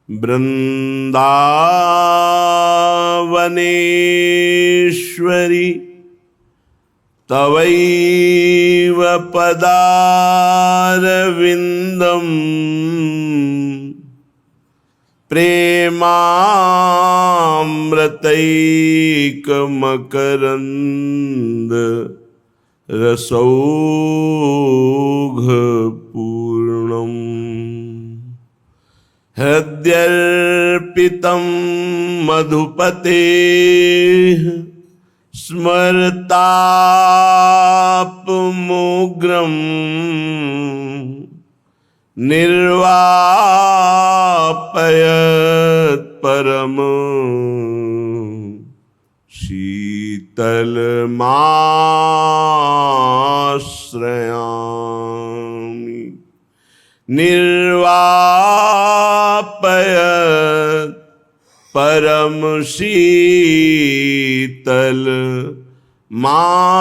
वृंदावनेश्वरी तवैव पदारविंदम प्रेमामृतैकमकरंद रसौघपूर्णम् हृद्यर्पितं मधुपतेः स्मरतापमोग्रं निर्वापयत् परम शीतलमाश्रयामि निर्वापयत् परम शीतल माश्रयामि।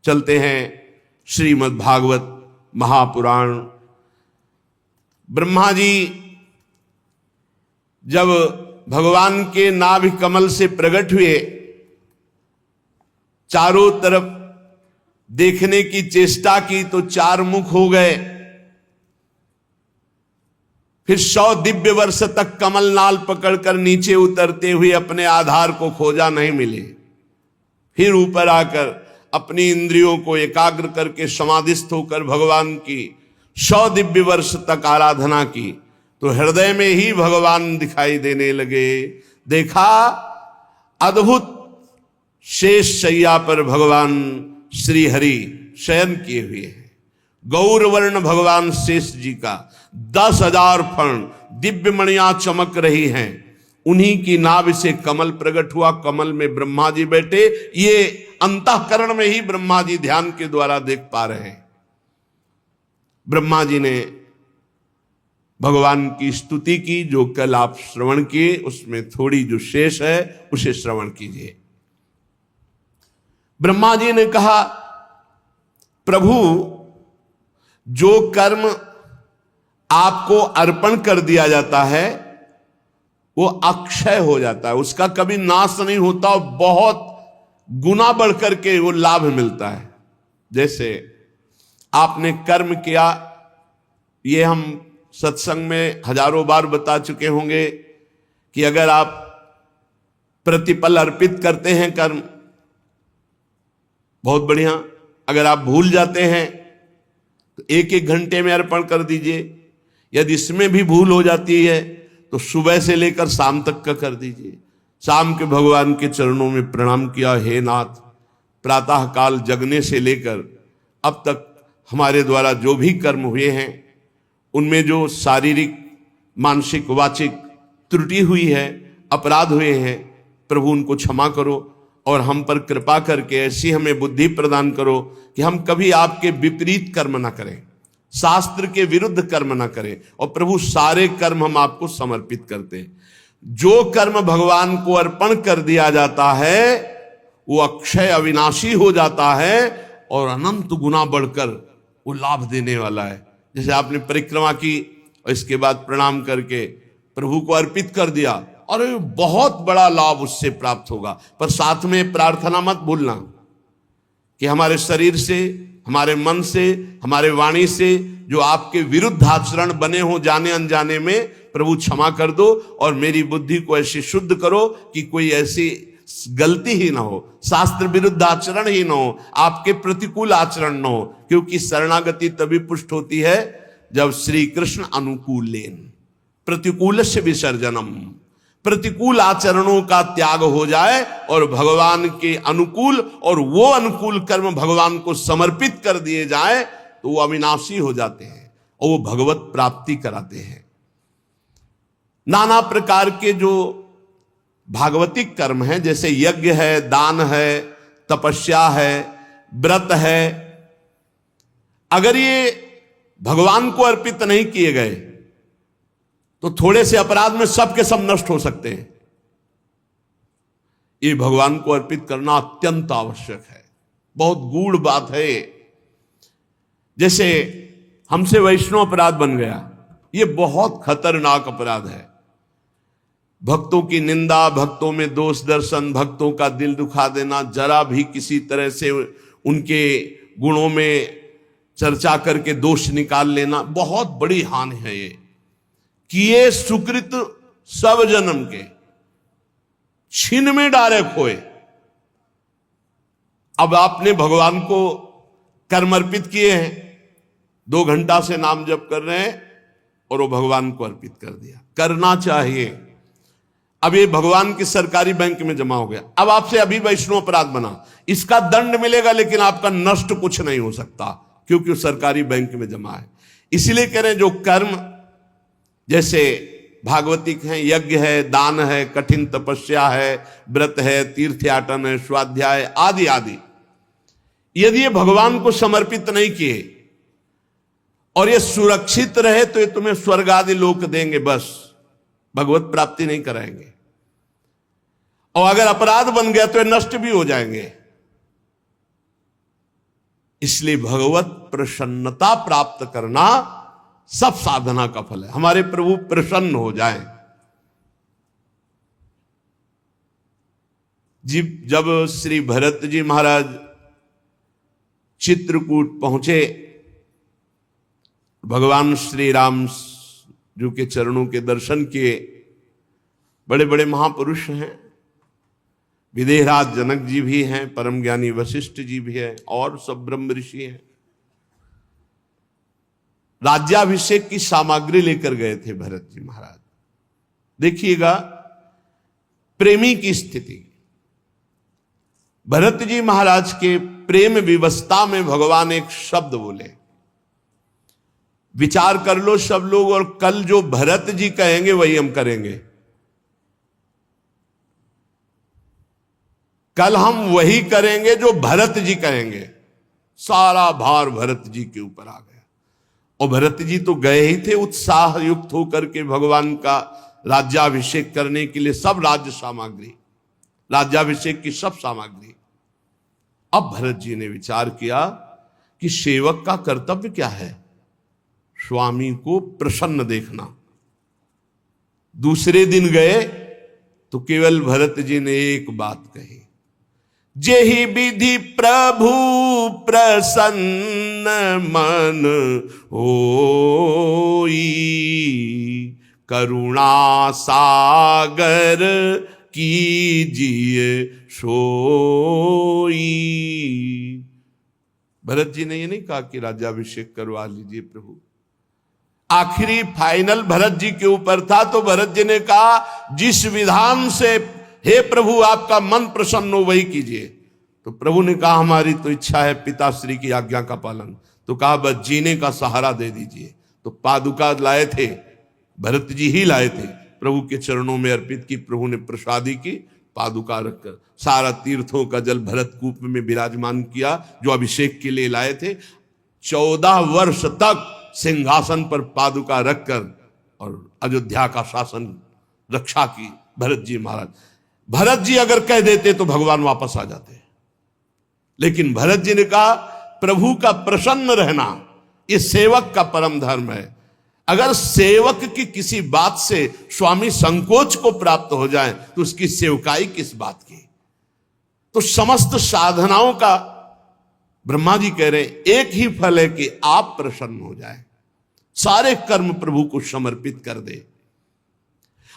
चलते हैं श्रीमद् भागवत महापुराण। ब्रह्मा जी जब भगवान के नाभि कमल से प्रकट हुए, चारों तरफ देखने की चेष्टा की तो चार मुख हो गए। फिर 100 दिव्य वर्ष तक कमल नाल पकड़कर नीचे उतरते हुए अपने आधार को खोजा, नहीं मिले। फिर ऊपर आकर अपनी इंद्रियों को एकाग्र करके समाधिस्थ होकर भगवान की 100 दिव्य वर्ष तक आराधना की तो हृदय में ही भगवान दिखाई देने लगे। देखा अद्भुत शेष शैया पर भगवान श्री हरि शयन किए हुए हैं। गौरवर्ण भगवान शेष जी का 10,000 फण दिव्य मणियां चमक रही हैं। उन्हीं की नाभ से कमल प्रकट हुआ, कमल में ब्रह्मा जी बैठे। ये अंतःकरण में ही ब्रह्मा जी ध्यान के द्वारा देख पा रहे हैं। ब्रह्मा जी ने भगवान की स्तुति की, जो कल आप श्रवण किए, उसमें थोड़ी जो शेष है उसे श्रवण कीजिए। ब्रह्मा जी ने कहा, प्रभु जो कर्म आपको अर्पण कर दिया जाता है वो अक्षय हो जाता है, उसका कभी नाश नहीं होता और बहुत गुना बढ़कर के वो लाभ मिलता है। जैसे आपने कर्म किया, ये हम सत्संग में हजारों बार बता चुके होंगे कि अगर आप प्रतिपल अर्पित करते हैं कर्म, बहुत बढ़िया। अगर आप भूल जाते हैं तो 1-1 घंटे में अर्पण कर दीजिए। यदि इसमें भी भूल हो जाती है तो सुबह से लेकर शाम तक का कर दीजिए। शाम के भगवान के चरणों में प्रणाम किया, हे नाथ, प्रातः काल जगने से लेकर अब तक हमारे द्वारा जो भी कर्म हुए हैं उनमें जो शारीरिक, मानसिक, वाचिक त्रुटि हुई है, अपराध हुए हैं, प्रभु उनको क्षमा करो और हम पर कृपा करके ऐसी हमें बुद्धि प्रदान करो कि हम कभी आपके विपरीत कर्म ना करें, शास्त्र के विरुद्ध कर्म ना करें। और प्रभु सारे कर्म हम आपको समर्पित करते हैं। जो कर्म भगवान को अर्पण कर दिया जाता है वो अक्षय अविनाशी हो जाता है और अनंत गुना बढ़कर वो लाभ देने वाला है। जैसे आपने परिक्रमा की और इसके बाद प्रणाम करके प्रभु को अर्पित कर दिया और बहुत बड़ा लाभ उससे प्राप्त होगा। पर साथ में प्रार्थना मत भूलना कि हमारे शरीर से, हमारे मन से, हमारे वाणी से जो आपके विरुद्ध आचरण बने हो जाने अनजाने में, प्रभु क्षमा कर दो और मेरी बुद्धि को ऐसे शुद्ध करो कि कोई ऐसी गलती ही ना हो, शास्त्र विरुद्ध आचरण ही ना हो, आपके प्रतिकूल आचरण ना हो। क्योंकि शरणागति तभी पुष्ट होती है जब श्री कृष्ण अनुकूल लेन प्रतिकूलस्य विसर्जनम, प्रतिकूल आचरणों का त्याग हो जाए और भगवान के अनुकूल, और वो अनुकूल कर्म भगवान को समर्पित कर दिए जाए तो वो अविनाशी हो जाते हैं और वो भगवत प्राप्ति कराते हैं। नाना प्रकार के जो भागवतिक कर्म हैं, जैसे यज्ञ है, दान है, तपस्या है, व्रत है, अगर ये भगवान को अर्पित नहीं किए गए तो थोड़े से अपराध में सब के सब नष्ट हो सकते हैं। ये भगवान को अर्पित करना अत्यंत आवश्यक है। बहुत गूढ़ बात है जैसे हमसे वैष्णव अपराध बन गया, ये बहुत खतरनाक अपराध है। भक्तों की निंदा, भक्तों में दोष दर्शन, भक्तों का दिल दुखा देना, जरा भी किसी तरह से उनके गुणों में चर्चा करके दोष निकाल लेना, बहुत बड़ी हानि है ये। किए सुकृत सब जन्म के, छीन में डारे खोए। अब आपने भगवान को कर्म अर्पित किए हैं, 2 घंटा से नाम जप कर रहे हैं और वो भगवान को अर्पित कर दिया। करना चाहिए। अब ये भगवान के सरकारी बैंक में जमा हो गया, अब आपसे अभी वैष्णव अपराध बना, इसका दंड मिलेगा लेकिन आपका नष्ट कुछ नहीं हो सकता, क्योंकि वो सरकारी बैंक में जमा है। इसलिए कह रहे हैं जो कर्म जैसे भागवतिक है, यज्ञ है, दान है, कठिन तपस्या है, व्रत है, तीर्थयाटन है, स्वाध्याय आदि आदि, यदि ये भगवान को समर्पित नहीं किए और ये सुरक्षित रहे तो ये तुम्हें स्वर्ग आदि लोक देंगे, बस भगवत प्राप्ति नहीं कराएंगे। और अगर अपराध बन गया तो ये नष्ट भी हो जाएंगे। इसलिए भगवत प्रसन्नता प्राप्त करना सब साधना का फल है। हमारे प्रभु प्रसन्न हो जाएं। जब श्री भरत जी महाराज चित्रकूट पहुंचे, भगवान श्री राम जी के चरणों के दर्शन किए। बड़े बड़े महापुरुष हैं, विदेहराज जनक जी भी हैं, परम ज्ञानी वशिष्ठ जी भी हैं, और सब ब्रह्म ऋषि हैं। राज्याभिषेक की सामग्री लेकर गए थे भरत जी महाराज। देखिएगा प्रेमी की स्थिति। भरत जी महाराज के प्रेम विवस्था में भगवान एक शब्द बोले। विचार कर लो सब लोग, और कल जो भरत जी कहेंगे वही हम करेंगे। कल हम वही करेंगे जो भरत जी कहेंगे। सारा भार भरत जी के ऊपर आ गया। और भरत जी तो गए ही थे उत्साह युक्त होकर के भगवान का राज्याभिषेक करने के लिए, सब राज्य सामग्री, राज्याभिषेक की सब सामग्री। अब भरत जी ने विचार किया कि सेवक का कर्तव्य क्या है? स्वामी को प्रसन्न देखना। दूसरे दिन गए तो केवल भरत जी ने एक बात कही, जेहि विधि प्रभु प्रसन्न मन होई, करुणा सागर कीजिए सोई। भरत जी ने ये नहीं कहा कि राज्याभिषेक करवा लीजिए प्रभु। आखिरी फाइनल भरत जी के ऊपर था, तो भरत जी ने कहा जिस विधान से हे प्रभु आपका मन प्रसन्न हो वही कीजिए। तो प्रभु ने कहा हमारी तो इच्छा है पिताश्री की आज्ञा का पालन। तो कहा बस जीने का सहारा दे दीजिए। तो पादुका लाए थे, भरत जी ही लाए थे, प्रभु के चरणों में अर्पित की। प्रभु ने प्रसादी की, पादुका रखकर सारा तीर्थों का जल भरत कूप में विराजमान किया जो अभिषेक के लिए लाए थे। 14 वर्ष तक सिंहासन पर पादुका रखकर और अयोध्या का शासन रक्षा की भरत जी महाराज। भरत जी अगर कह देते तो भगवान वापस आ जाते, लेकिन भरत जी ने कहा प्रभु का प्रसन्न रहना ये सेवक का परम धर्म है। अगर सेवक की किसी बात से स्वामी संकोच को प्राप्त हो जाए तो उसकी सेवकाई किस बात की। तो समस्त साधनाओं का ब्रह्मा जी कह रहे हैं एक ही फल है कि आप प्रसन्न हो जाए, सारे कर्म प्रभु को समर्पित कर दे।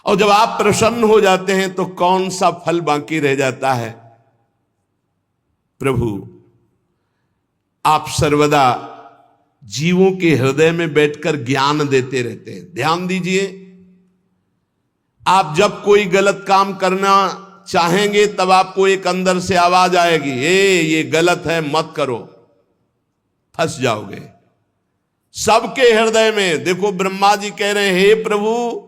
और जब आप प्रसन्न हो जाते हैं तो कौन सा फल बाकी रह जाता है? प्रभु आप सर्वदा जीवों के हृदय में बैठकर ज्ञान देते रहते हैं। ध्यान दीजिए, आप जब कोई गलत काम करना चाहेंगे तब आपको एक अंदर से आवाज आएगी, ये गलत है मत करो, फंस जाओगे। सबके हृदय में देखो, ब्रह्मा जी कह रहे हैं हे प्रभु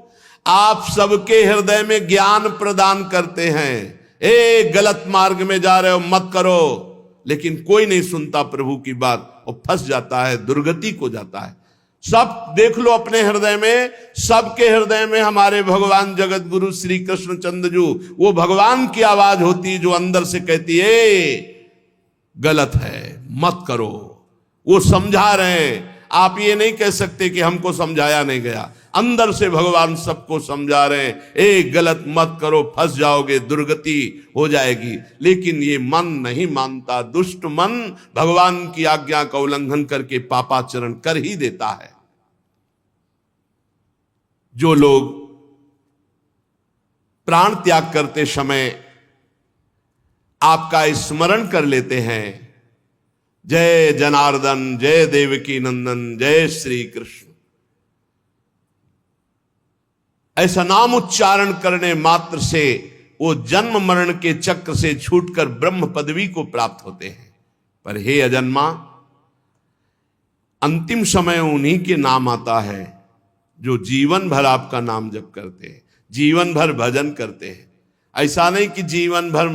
आप सबके हृदय में ज्ञान प्रदान करते हैं, गलत मार्ग में जा रहे हो मत करो। लेकिन कोई नहीं सुनता प्रभु की बात और फंस जाता है, दुर्गति को जाता है। सब देख लो अपने हृदय में, सबके हृदय में हमारे भगवान जगत गुरु श्री कृष्ण चंद्रजू, वो भगवान की आवाज होती है जो अंदर से कहती है गलत है मत करो। वो समझा रहे हैं। आप ये नहीं कह सकते कि हमको समझाया नहीं गया, अंदर से भगवान सबको समझा रहे हैं, एक गलत मत करो, फंस जाओगे, दुर्गति हो जाएगी। लेकिन ये मन नहीं मानता, दुष्ट मन भगवान की आज्ञा का उल्लंघन करके पापाचरण कर ही देता है। जो लोग प्राण त्याग करते समय आपका स्मरण कर लेते हैं, जय जनार्दन, जय देवकी नंदन, जय श्री कृष्ण, ऐसा नाम उच्चारण करने मात्र से वो जन्म मरण के चक्र से छूटकर ब्रह्म पदवी को प्राप्त होते हैं। पर हे अजन्मा, अंतिम समय उन्हीं के नाम आता है जो जीवन भर आपका नाम जप करते हैं, जीवन भर भजन करते हैं। ऐसा नहीं कि जीवन भर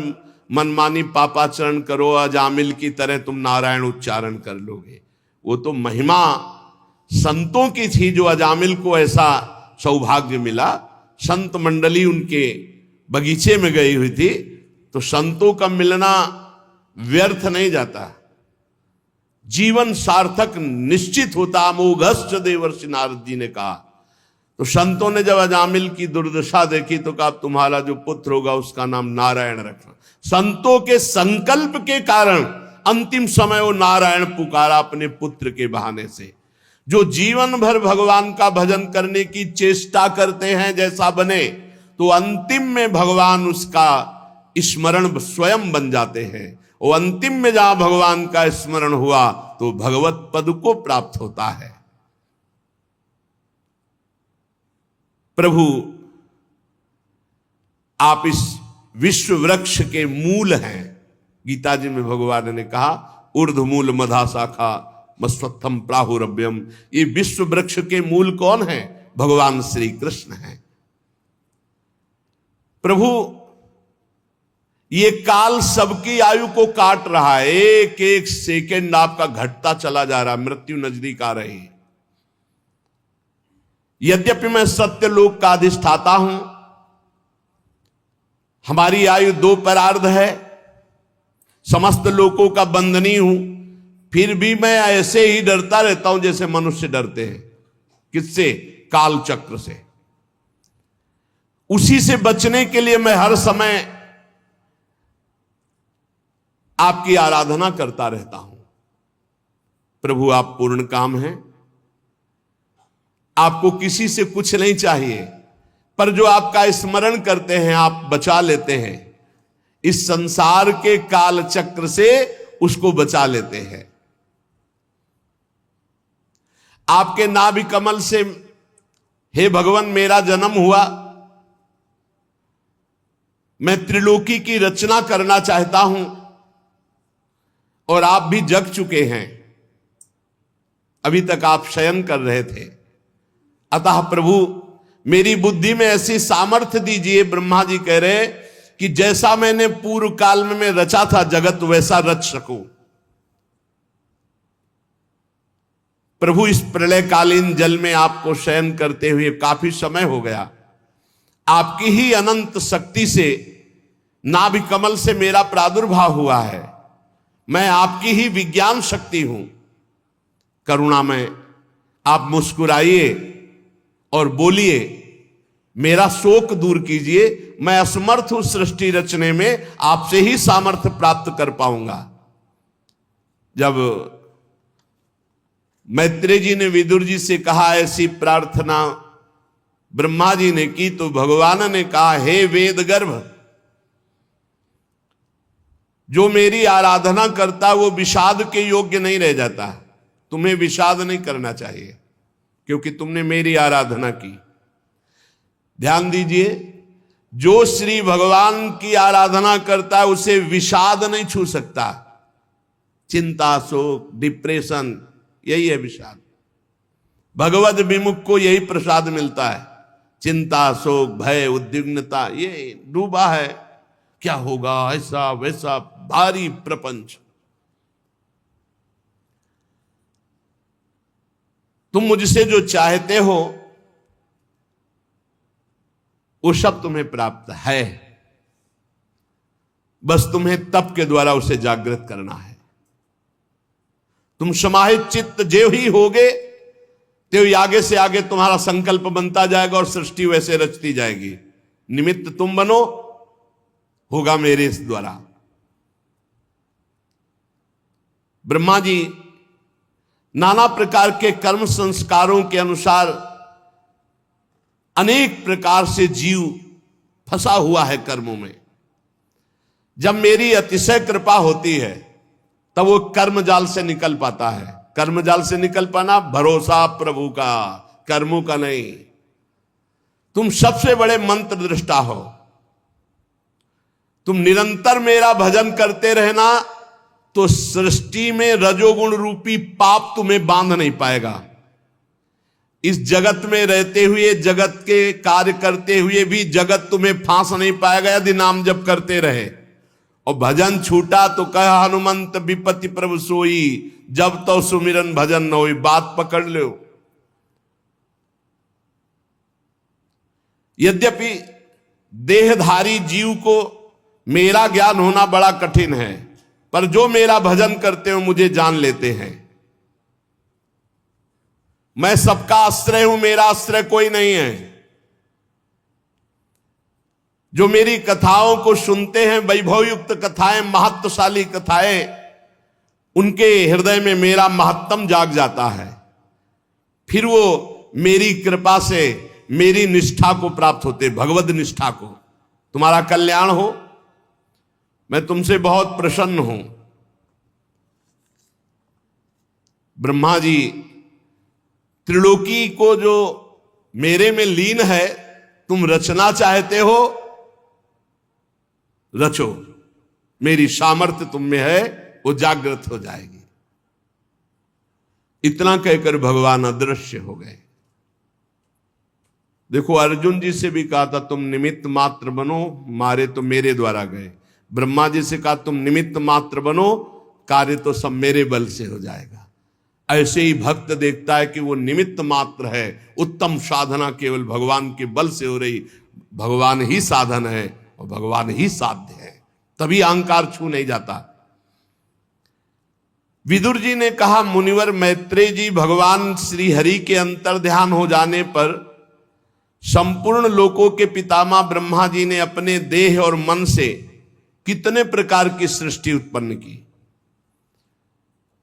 मनमानी पापाचरण करो, अजामिल की तरह तुम नारायण उच्चारण कर लोगे। वो तो महिमा संतों की थी जो अजामिल को ऐसा सौभाग्य मिला। संत मंडली उनके बगीचे में गई हुई थी, तो संतों का मिलना व्यर्थ नहीं जाता, जीवन सार्थक निश्चित होता। अमोघश्च देवर्षि नारद जी ने कहा। तो संतों ने जब अजामिल की दुर्दशा देखी तो कहा, तुम्हारा जो पुत्र होगा उसका नाम नारायण रखना। संतों के संकल्प के कारण अंतिम समय वो नारायण पुकारा अपने पुत्र के बहाने से। जो जीवन भर भगवान का भजन करने की चेष्टा करते हैं जैसा बने, तो अंतिम में भगवान उसका स्मरण स्वयं बन जाते हैं। वो अंतिम में जहां भगवान का स्मरण हुआ तो भगवत पद को प्राप्त होता है। प्रभु, आप इस विश्व वृक्ष के मूल हैं। गीता जी में भगवान ने कहा, ऊर्ध्वमूल मधा शाखा मस्वत्थम प्राहुरभ्यम। ये विश्व वृक्ष के मूल कौन है? भगवान श्री कृष्ण हैं। प्रभु, ये काल सबकी आयु को काट रहा है, एक एक सेकंड आपका घटता चला जा रहा है, मृत्यु नजदीक आ रही है। यद्यपि मैं सत्य लोक का अधिष्ठाता हूं, हमारी आयु 2 परार्ध है, समस्त लोकों का बंधनी हूं, फिर भी मैं ऐसे ही डरता रहता हूं जैसे मनुष्य डरते हैं। किससे? काल चक्र से। उसी से बचने के लिए मैं हर समय आपकी आराधना करता रहता हूं। प्रभु, आप पूर्ण काम हैं, आपको किसी से कुछ नहीं चाहिए, पर जो आपका स्मरण करते हैं आप बचा लेते हैं। इस संसार के काल चक्र से उसको बचा लेते हैं। आपके नाभि कमल से हे भगवान मेरा जन्म हुआ, मैं त्रिलोकी की रचना करना चाहता हूं, और आप भी जग चुके हैं, अभी तक आप शयन कर रहे थे। अतः प्रभु, मेरी बुद्धि में ऐसी सामर्थ्य दीजिए, ब्रह्मा जी कह रहे कि जैसा मैंने पूर्व काल में रचा था जगत, वैसा रच सकूं। प्रभु, इस प्रलयकालीन जल में आपको शयन करते हुए काफी समय हो गया। आपकी ही अनंत शक्ति से नाभि कमल से मेरा प्रादुर्भाव हुआ है। मैं आपकी ही विज्ञान शक्ति हूं। करुणा में आप मुस्कुराइए और बोलिए, मेरा शोक दूर कीजिए। मैं असमर्थ हूं सृष्टि रचने में, आपसे ही सामर्थ्य प्राप्त कर पाऊंगा। जब मैत्रेय जी ने विदुर जी से कहा ऐसी प्रार्थना ब्रह्मा जी ने की, तो भगवान ने कहा, हे वेद गर्भ, जो मेरी आराधना करता वो विषाद के योग्य नहीं रह जाता। तुम्हें विषाद नहीं करना चाहिए, क्योंकि तुमने मेरी आराधना की। ध्यान दीजिए, जो श्री भगवान की आराधना करता है उसे विषाद नहीं छू सकता। चिंता, शोक, डिप्रेशन, यही है विषाद। भगवद विमुख को यही प्रसाद मिलता है। चिंता, शोक, भय, उद्विग्नता, ये डूबा है, क्या होगा, ऐसा वैसा, भारी प्रपंच। तुम मुझसे जो चाहते हो वो सब तुम्हें प्राप्त है, बस तुम्हें तप के द्वारा उसे जागृत करना है। तुम समाहित चित्त जेव ही होगे तो आगे से आगे तुम्हारा संकल्प बनता जाएगा और सृष्टि वैसे रचती जाएगी। निमित्त तुम बनो, होगा मेरे द्वारा। ब्रह्मा जी नाना प्रकार के कर्म संस्कारों के अनुसार अनेक प्रकार से जीव फंसा हुआ है कर्मों में। जब मेरी अतिशय कृपा होती है तब वो कर्म जाल से निकल पाता है। कर्म जाल से निकल पाना भरोसा प्रभु का, कर्मों का नहीं। तुम सबसे बड़े मंत्र दृष्टा हो। तुम निरंतर मेरा भजन करते रहना तो सृष्टि में रजोगुण रूपी पाप तुम्हें बांध नहीं पाएगा। इस जगत में रहते हुए, जगत के कार्य करते हुए भी जगत तुम्हें फांस नहीं पाएगा यदि नाम जप करते रहे। और भजन छूटा तो कह हनुमंत विपत्ति प्रभु सोई, जब तो सुमिरन भजन न होई। बात पकड़ लो। यद्यपि देहधारी जीव को मेरा ज्ञान होना बड़ा कठिन है, पर जो मेरा भजन करते हो मुझे जान लेते हैं। मैं सबका आश्रय हूं, मेरा आश्रय कोई नहीं है। जो मेरी कथाओं को सुनते हैं, वैभवयुक्त कथाएं, महत्वशाली कथाएं, उनके हृदय में मेरा महत्तम जाग जाता है। फिर वो मेरी कृपा से मेरी निष्ठा को प्राप्त होते, भगवद निष्ठा को। तुम्हारा कल्याण हो, मैं तुमसे बहुत प्रसन्न हूं। ब्रह्मा जी त्रिलोकी को जो मेरे में लीन है, तुम रचना चाहते हो, रचो। मेरी सामर्थ्य तुम में है, वो जागृत हो जाएगी। इतना कहकर भगवान अदृश्य हो गए। देखो, अर्जुन जी से भी कहा था तुम निमित्त मात्र बनो, मारे तो मेरे द्वारा गए। ब्रह्मा जी से कहा तुम निमित्त मात्र बनो, कार्य तो सब मेरे बल से हो जाएगा। ऐसे ही भक्त देखता है कि वो निमित्त मात्र है, उत्तम साधना केवल भगवान के बल से हो रही। भगवान ही साधन है और भगवान ही साध्य है, तभी अहंकार छू नहीं जाता। विदुर जी ने कहा, मुनिवर मैत्रेय जी, भगवान श्री हरि के अंतर ध्यान हो जाने पर संपूर्ण लोकों के पितामह ब्रह्मा जी ने अपने देह और मन से कितने प्रकार की सृष्टि उत्पन्न की।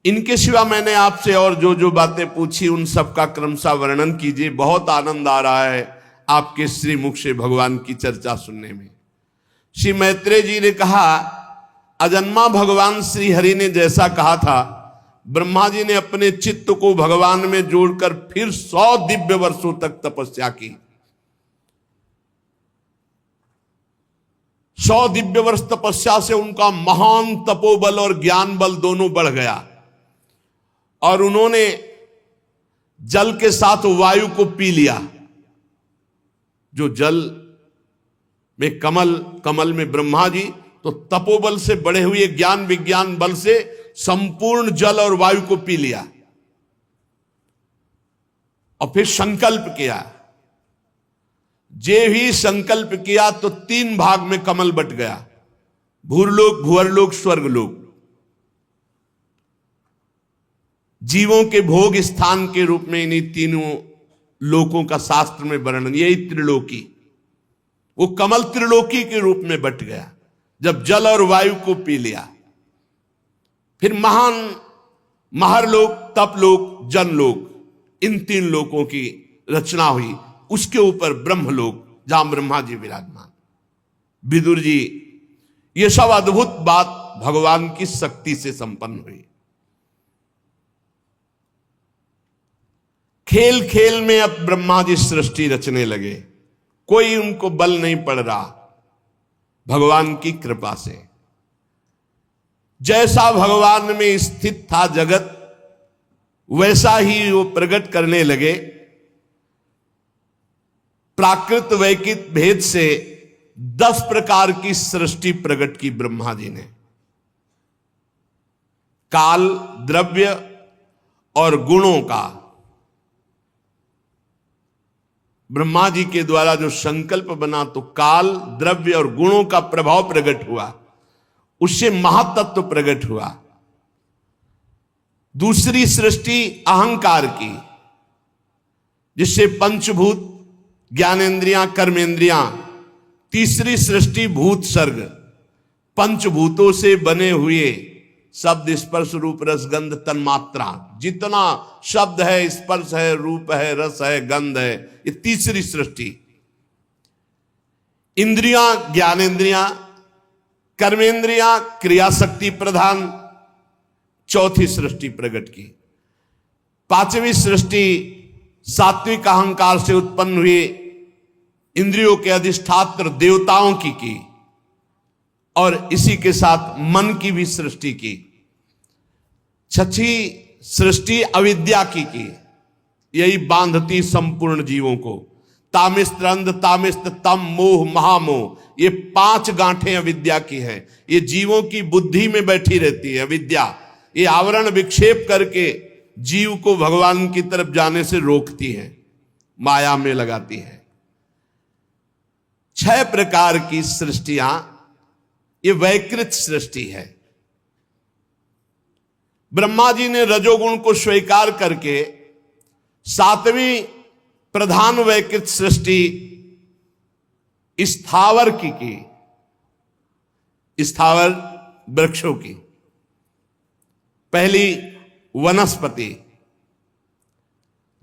इनके सिवा मैंने आपसे और जो जो बातें पूछी उन सब का क्रमशः वर्णन कीजिए। बहुत आनंद आ रहा है आपके श्रीमुख से भगवान की चर्चा सुनने में। श्री मैत्रेय जी ने कहा, अजन्मा भगवान श्री हरि ने जैसा कहा था, ब्रह्मा जी ने अपने चित्त को भगवान में जोड़कर फिर 100 दिव्य वर्षों तक तपस्या की। 100 दिव्य वर्ष तपस्या से उनका महान तपोबल और ज्ञान बल दोनों बढ़ गया और उन्होंने जल के साथ वायु को पी लिया। जो जल में कमल में ब्रह्मा जी तो तपोबल से बढ़े हुए ज्ञान विज्ञान बल से संपूर्ण जल और वायु को पी लिया और फिर संकल्प किया। जे ही संकल्प किया तो 3 भाग में कमल बट गया, भूरलोक, भुवरलोक, स्वर्गलोक। जीवों के भोग स्थान के रूप में इन्हीं तीनों लोकों का शास्त्र में वर्णन, यही त्रिलोकी। वो कमल त्रिलोकी के रूप में बट गया जब जल और वायु को पी लिया। फिर महान महरलोक, तपलोक, जनलोक, इन 3 लोकों की रचना हुई। उसके ऊपर ब्रह्मलोक, जहां ब्रह्मा जी विराजमान। विदुर जी, ये सब अद्भुत बात भगवान की शक्ति से संपन्न हुई। खेल खेल में अब ब्रह्मा जी सृष्टि रचने लगे। कोई उनको बल नहीं पड़ रहा, भगवान की कृपा से। जैसा भगवान में स्थित था जगत, वैसा ही वो प्रकट करने लगे। प्राकृत वैकृत भेद से 10 प्रकार की सृष्टि प्रकट की ब्रह्मा जी ने। काल, द्रव्य और गुणों का ब्रह्मा जी के द्वारा जो संकल्प बना, तो काल, द्रव्य और गुणों का प्रभाव प्रकट हुआ, उससे महातत्व प्रकट हुआ। दूसरी सृष्टि अहंकार की, जिससे पंचभूत, ज्ञानेंद्रियां, कर्मेंद्रियां। तीसरी सृष्टि भूत सर्ग, पंचभूतों से बने हुए शब्द, स्पर्श, रूप, रस, गंध, तन्मात्रा। जितना शब्द है, स्पर्श है, रूप है, रस है, गंध है, ये तीसरी सृष्टि। इंद्रियां, ज्ञानेंद्रियां, कर्मेंद्रियां, क्रियाशक्ति प्रधान, चौथी सृष्टि प्रगट की। पांचवी सृष्टि सात्विक अहंकार से उत्पन्न हुए इंद्रियों के अधिष्ठात्र देवताओं की और इसी के साथ मन की भी सृष्टि की। छठी सृष्टि अविद्या की। यही बांधती संपूर्ण जीवों को। तामिस्त अंध, तामिस्त तम, मोह, महामोह, ये 5 गांठें अविद्या की है। ये जीवों की बुद्धि में बैठी रहती है अविद्या। ये आवरण विक्षेप करके जीव को भगवान की तरफ जाने से रोकती है, माया में लगाती है। 6 प्रकार की सृष्टियां, ये वैकृत सृष्टि है। ब्रह्मा जी ने रजोगुण को स्वीकार करके 7वीं प्रधान वैकृत सृष्टि स्थावर की, स्थावर वृक्षों की। पहली वनस्पति,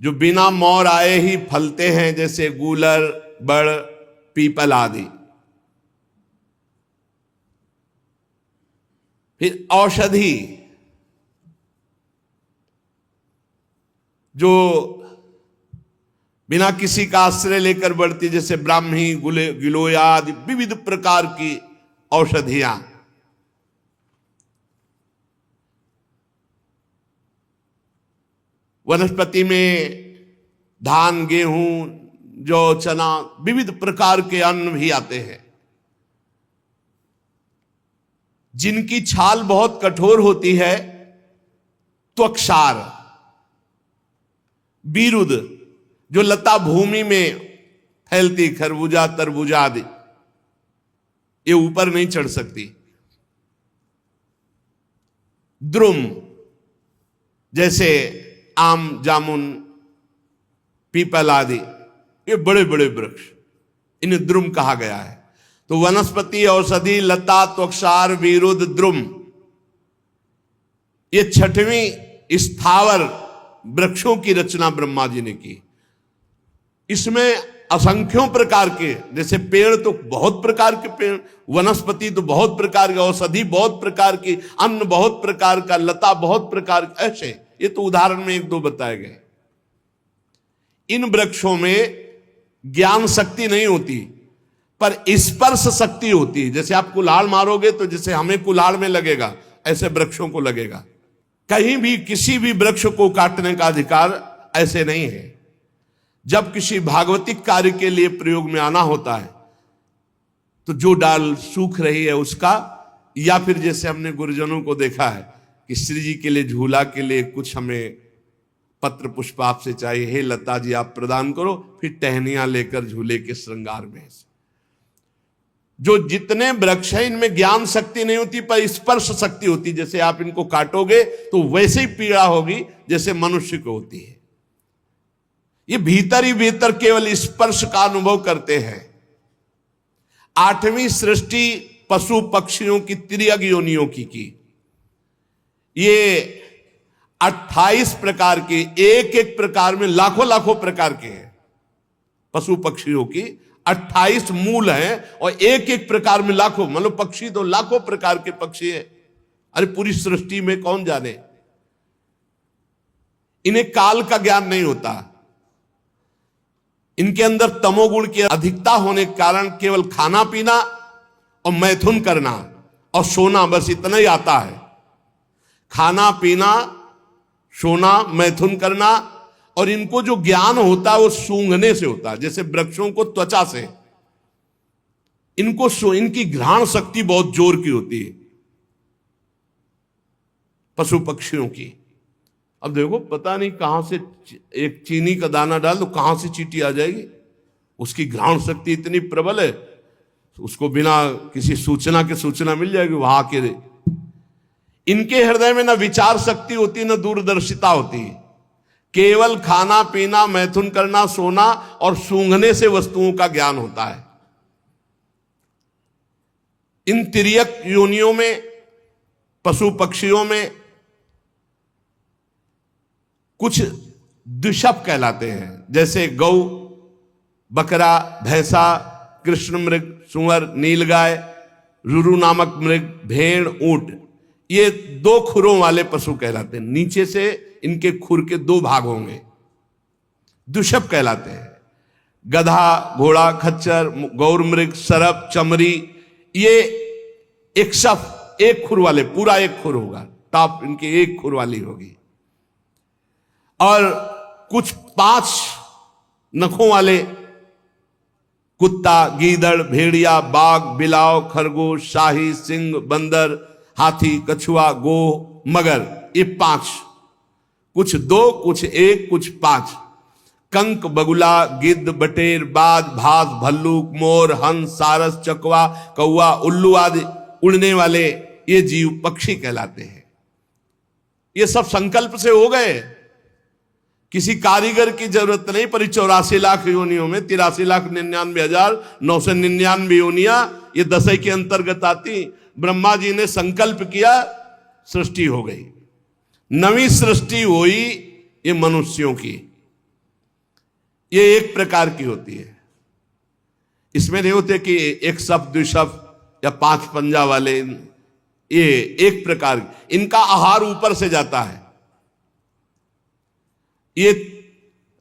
जो बिना मोर आए ही फलते हैं, जैसे गूलर, बड़, पीपल आदि। फिर औषधि, जो बिना किसी का आश्रय लेकर बढ़ती, जैसे ब्राह्मी, गिलोया आदि विविध प्रकार की औषधियां। वनस्पति में धान, गेहूं, जौ, चना, विविध प्रकार के अन्न भी आते हैं। जिनकी छाल बहुत कठोर होती है, त्वक्सार, बीरुद, जो लता भूमि में फैलती, खरबूजा, तरबूजा आदि, ये ऊपर नहीं चढ़ सकती। द्रुम, जैसे आम, जामुन, पीपल आदि, ये बड़े बड़े वृक्ष, इन्हें द्रुम कहा गया है। तो वनस्पति, औषधि, लता, त्वक्सार, विरुद्ध, द्रुम, ये 6वीं स्थावर वृक्षों की रचना ब्रह्मा जी ने की। इसमें असंख्यों प्रकार के, जैसे पेड़ तो बहुत प्रकार के पेड़, वनस्पति तो बहुत प्रकार के, औषधि बहुत प्रकार की, अन्न बहुत प्रकार का, लता बहुत प्रकार, ऐसे ये तो उदाहरण में 1-2 बताए गए। इन वृक्षों में ज्ञान शक्ति नहीं होती, पर स्पर्श शक्ति होती है। जैसे आप कुल्हाड़ मारोगे तो जैसे हमें कुल्हाड़ में लगेगा, ऐसे वृक्षों को लगेगा। कहीं भी किसी भी वृक्ष को काटने का अधिकार ऐसे नहीं है। जब किसी भागवतिक कार्य के लिए प्रयोग में आना होता है, तो जो डाल सूख रही है उसका, या फिर जैसे हमने गुरुजनों को देखा है कि श्री जी के लिए, झूला के लिए कुछ हमें पत्र पुष्प आपसे चाहिए, हे लता जी आप प्रदान करो, फिर टहनियां लेकर झूले के श्रृंगार में। जो जितने वृक्ष हैं, इनमें ज्ञान शक्ति नहीं होती, पर स्पर्श शक्ति होती। जैसे आप इनको काटोगे तो वैसे ही पीड़ा होगी जैसे मनुष्य को होती है। ये भीतर ही भीतर केवल स्पर्श का अनुभव करते हैं। 8वीं सृष्टि पशु पक्षियों की, त्रियग योनियों की। ये 28 प्रकार के, एक प्रकार में लाखों प्रकार के हैं। पशु पक्षियों की 28 मूल हैं और एक प्रकार में लाखों, मतलब पक्षी तो लाखों प्रकार के पक्षी है। अरे पूरी सृष्टि में कौन जाने। इन्हें काल का ज्ञान नहीं होता। इनके अंदर तमोगुण की अधिकता होने के कारण केवल खाना पीना और मैथुन करना और सोना, बस इतना ही आता है। खाना पीना, सोना, मैथुन करना, और इनको जो ज्ञान होता है वो सूंघने से होता है। जैसे वृक्षों को त्वचा से, इनको इनकी घ्राण शक्ति बहुत जोर की होती है पशु पक्षियों की। अब देखो, पता नहीं कहां से एक चीनी का दाना डाल दो, कहां से चींटी आ जाएगी। उसकी घ्राण शक्ति इतनी प्रबल है, उसको बिना किसी सूचना के सूचना मिल जाएगी वहां के। इनके हृदय में न विचार शक्ति होती, न दूरदर्शिता होती, केवल खाना पीना, मैथुन करना, सोना और सूंघने से वस्तुओं का ज्ञान होता है। इन तिर्यक योनियों में, पशु पक्षियों में कुछ द्विशप कहलाते हैं, जैसे गौ, बकरा, भैंसा, कृष्ण मृग, सुअर, नीलगाय, रुरु नामक मृग, भेड़, ऊंट, ये 2 खुरों वाले पशु कहलाते हैं। नीचे से इनके खुर के 2 भाग होंगे, द्विशप कहलाते हैं। गधा, घोड़ा, खच्चर, गौर मृग, सरप, चमरी, ये एक शफ, 1 खुर वाले, पूरा 1 खुर होगा, टॉप इनकी 1 खुर वाली होगी। और कुछ 5 नखों वाले, कुत्ता, गीदड़, भेड़िया, बाघ, बिलाव, खरगोश, शाही, सिंह, बंदर, हाथी, कछुआ, गो, मगर, ये 5, कुछ 2, कुछ 1, कुछ 5। कंक, बगुला, गिद्ध, बटेर, बाज, भास, भल्लूक, मोर, हंस, सारस, चकवा, कौवा, उल्लू आदि उड़ने वाले ये जीव पक्षी कहलाते हैं। ये सब संकल्प से हो गए, किसी कारीगर की जरूरत नहीं। पर 84 लाख योनियों में 83,99,999 योनियां ये 10 के अंतर्गत आती। ब्रह्मा जी ने संकल्प किया, सृष्टि हो गई। नवी सृष्टि हुई ये मनुष्यों की, ये एक प्रकार की होती है। इसमें नहीं होते कि एक शब्द, द्विशब्द या 5 पंजा वाले, ये एक प्रकार, इनका आहार ऊपर से जाता है। ये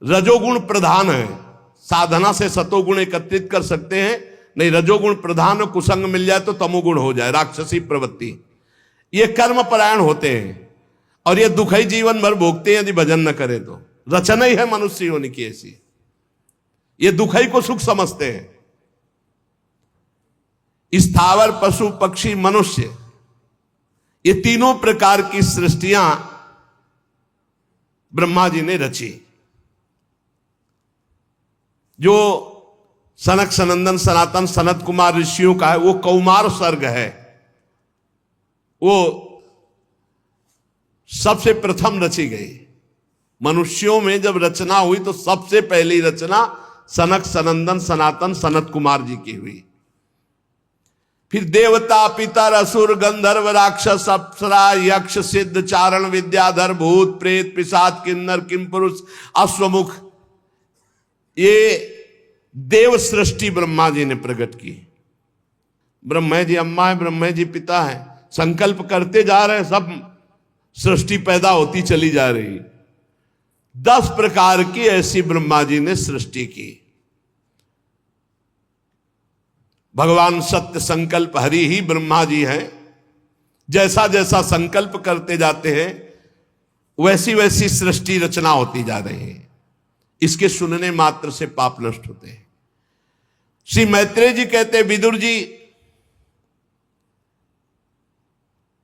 रजोगुण प्रधान है, साधना से सतोगुण एकत्रित कर सकते हैं, नहीं रजोगुण प्रधान और कुसंग मिल जाए तो तमोगुण हो जाए, राक्षसी प्रवृत्ति। ये कर्म परायण होते हैं और ये दुख ही जीवन भर भोगते हैं यदि भजन न करें तो। रचना ही है मनुष्य योनि की ऐसी, ये दुख ही को सुख समझते हैं। स्थावर, पशु, पक्षी, मनुष्य, ये तीनों प्रकार की सृष्टियां ब्रह्मा जी ने रची। जो सनक, सनंदन, सनातन, सनत कुमार ऋषियों का है, वो कौमार सर्ग है, वो सबसे प्रथम रची गई। मनुष्यों में जब रचना हुई तो सबसे पहली रचना सनक, सनंदन, सनातन, सनत कुमार जी की हुई। फिर देवता, पितर, असुर, गंधर्व, राक्षस, अप्सरा, यक्ष, सिद्ध, चारण, विद्याधर, भूत, प्रेत, पिशाच, किन्नर, किमपुरुष, अश्वमुख, ये देव सृष्टि ब्रह्मा जी ने प्रकट की। ब्रह्मा जी अम्मा है, ब्रह्मा जी पिता है, संकल्प करते जा रहे हैं, सब सृष्टि पैदा होती चली जा रही। 10 प्रकार की ऐसी ब्रह्मा जी ने सृष्टि की। भगवान सत्य संकल्प हरि ही ब्रह्मा जी हैं। जैसा जैसा संकल्प करते जाते हैं वैसी वैसी सृष्टि रचना होती जा रही है। इसके सुनने मात्र से पाप नष्ट होते हैं। श्री मैत्रेय जी कहते हैं, विदुर जी,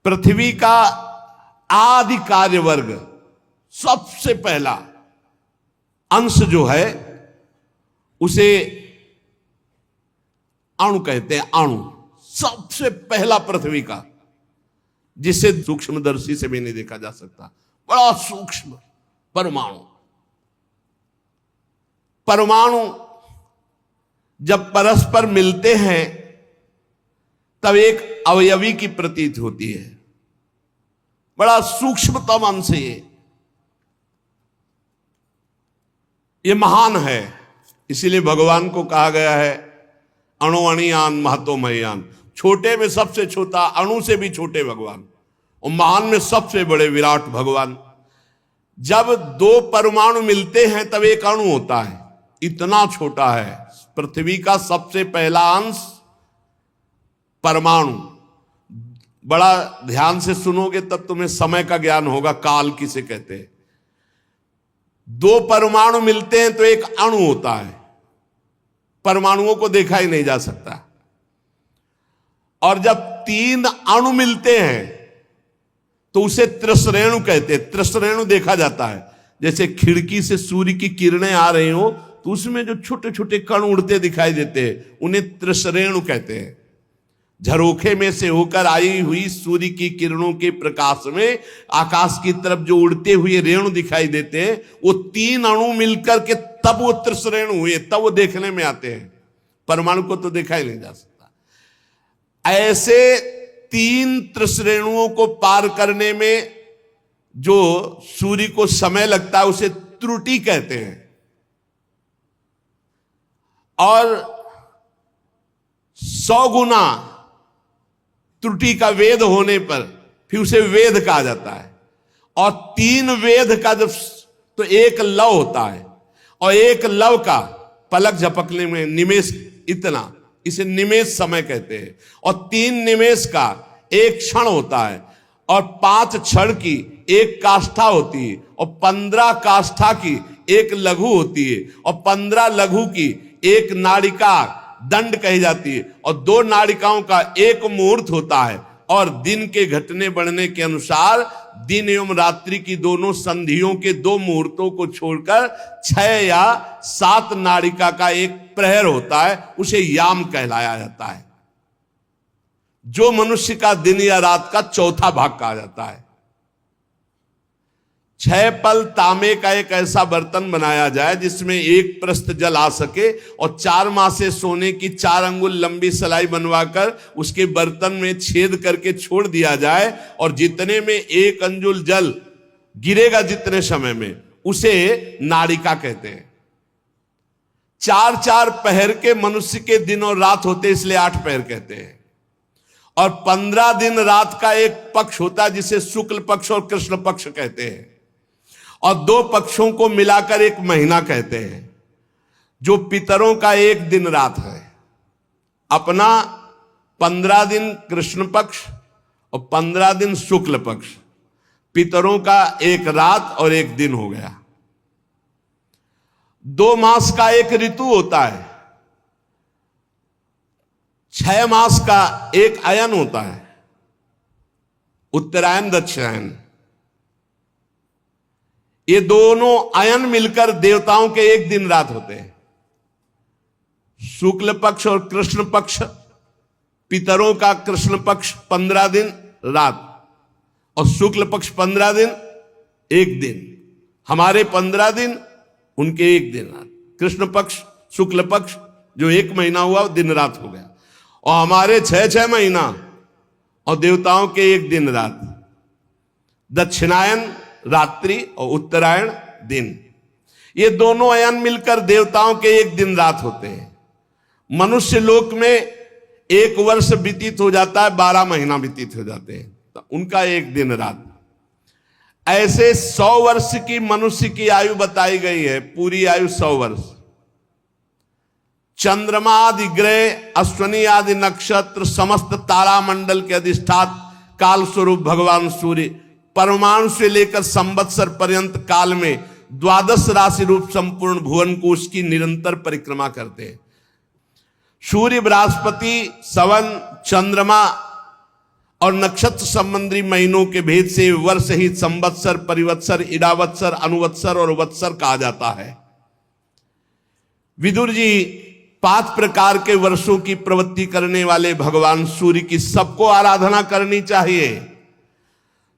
पृथ्वी का आदि कार्य वर्ग, सबसे पहला अंश जो है उसे अणु कहते हैं। अणु सबसे पहला पृथ्वी का, जिसे सूक्ष्मदर्शी से भी नहीं देखा जा सकता, बड़ा सूक्ष्म परमाणु। परमाणु जब परस्पर मिलते हैं तब एक अवयवी की प्रतीत होती है। बड़ा सूक्ष्मतम अंश ये महान है। इसीलिए भगवान को कहा गया है अणु अणियान महतो मह्यान। छोटे में सबसे छोटा, अणु से भी छोटे भगवान, और महान में सबसे बड़े विराट भगवान। जब 2 परमाणु मिलते हैं तब एक अणु होता है। इतना छोटा है पृथ्वी का सबसे पहला अंश परमाणु। बड़ा ध्यान से सुनोगे तब तुम्हें समय का ज्ञान होगा, काल किसे कहते हैं। 2 परमाणु मिलते हैं तो एक अणु होता है। परमाणुओं को देखा ही नहीं जा सकता। और जब 3 अणु मिलते हैं तो उसे त्रिसरेणु कहते हैं। त्रिसरेणु देखा जाता है, जैसे खिड़की से सूर्य की किरणें आ रही हो तो उसमें जो छोटे छोटे कण उड़ते दिखाई देते हैं, उन्हें त्रिसरेणु कहते हैं। झरोखे में से होकर आई हुई सूर्य की किरणों के प्रकाश में आकाश की तरफ जो उड़ते हुए रेणु दिखाई देते हैं, वो 3 अणु मिलकर के तब वो त्रिश्रेणु हुए, तब वो देखने में आते हैं। परमाणु को तो देखा ही नहीं जा सकता। ऐसे 3 त्रिश्रेणुओं को पार करने में जो सूर्य को समय लगता है उसे त्रुटि कहते हैं। और 100 गुना त्रुटि का वेद होने पर फिर उसे वेद कहा जाता है। और 3 वेद का जब तो 1 लव होता है, और 1 लव का पलक झपकने में निमेष इतना, इसे निमेष समय कहते हैं। और 3 निमेष का 1 क्षण होता है, और 5 क्षण की 1 काष्ठा होती है, और 15 काष्ठा की 1 लघु होती है, और 15 लघु की 1 नाड़िका दंड कही जाती है, और 2 नाड़िकाओं का 1 मुहूर्त होता है। और दिन के घटने बढ़ने के अनुसार दिन एवं रात्रि की दोनों संधियों के 2 मुहूर्तों को छोड़कर 6 या 7 नाड़िका का 1 प्रहर होता है, उसे याम कहलाया जाता है, जो मनुष्य का दिन या रात का चौथा भाग कहा जाता है। 6 पल तांबे का एक ऐसा बर्तन बनाया जाए जिसमें 1 प्रस्थ जल आ सके, और 4 मासे सोने की 4 अंगुल लंबी सलाई बनवाकर उसके बर्तन में छेद करके छोड़ दिया जाए, और जितने में 1 अंजुल जल गिरेगा जितने समय में, उसे नाड़िका कहते हैं। 4-4 पहर के मनुष्य के दिन और रात होते, इसलिए 8 पहर कहते हैं। और 15 दिन रात का एक पक्ष होता है जिसे शुक्ल पक्ष और कृष्ण पक्ष कहते हैं, और 2 पक्षों को मिलाकर 1 महीना कहते हैं, जो पितरों का 1 दिन रात है। अपना 15 दिन कृष्ण पक्ष और 15 दिन शुक्ल पक्ष, पितरों का 1 रात और 1 दिन हो गया। 2 मास का 1 ऋतु होता है, 6 मास का 1 अयन होता है, उत्तरायण दक्षिणायन। ये दोनों अयन मिलकर देवताओं के 1 दिन रात होते हैं। शुक्ल पक्ष और कृष्ण पक्ष, पितरों का कृष्ण पक्ष 15 दिन रात, और शुक्ल पक्ष 15 दिन 1 दिन। हमारे 15 दिन, उनके 1 दिन रात। कृष्ण पक्ष शुक्ल पक्ष जो 1 महीना हुआ दिन रात हो गया, और हमारे 6 महीना और देवताओं के 1 दिन रात। दक्षिणायन रात्रि और उत्तरायण दिन, ये दोनों अयन मिलकर देवताओं के 1 दिन रात होते हैं। मनुष्य लोक में 1 वर्ष व्यतीत हो जाता है, 12 महीना व्यतीत हो जाते हैं, तो उनका 1 दिन रात। ऐसे 100 वर्ष की मनुष्य की आयु बताई गई है, पूरी आयु 100 वर्ष। चंद्रमा आदि ग्रह, अश्वनी आदि नक्षत्र, समस्त तारामंडल के अधिष्ठात काल स्वरूप भगवान सूर्य परमाणु से लेकर संवत्सर पर्यंत काल में 12 राशि रूप संपूर्ण भुवन कोश की निरंतर परिक्रमा करते हैं। सूर्य, बृहस्पति, सवन, चंद्रमा और नक्षत्र संबंधी महीनों के भेद से वर्ष ही संवत्सर, परिवत्सर, इडावत्सर, अनुवत्सर और वत्सर कहा जाता है। विदुर जी 5 प्रकार के वर्षों की प्रवृत्ति करने वाले भगवान सूर्य की सबको आराधना करनी चाहिए।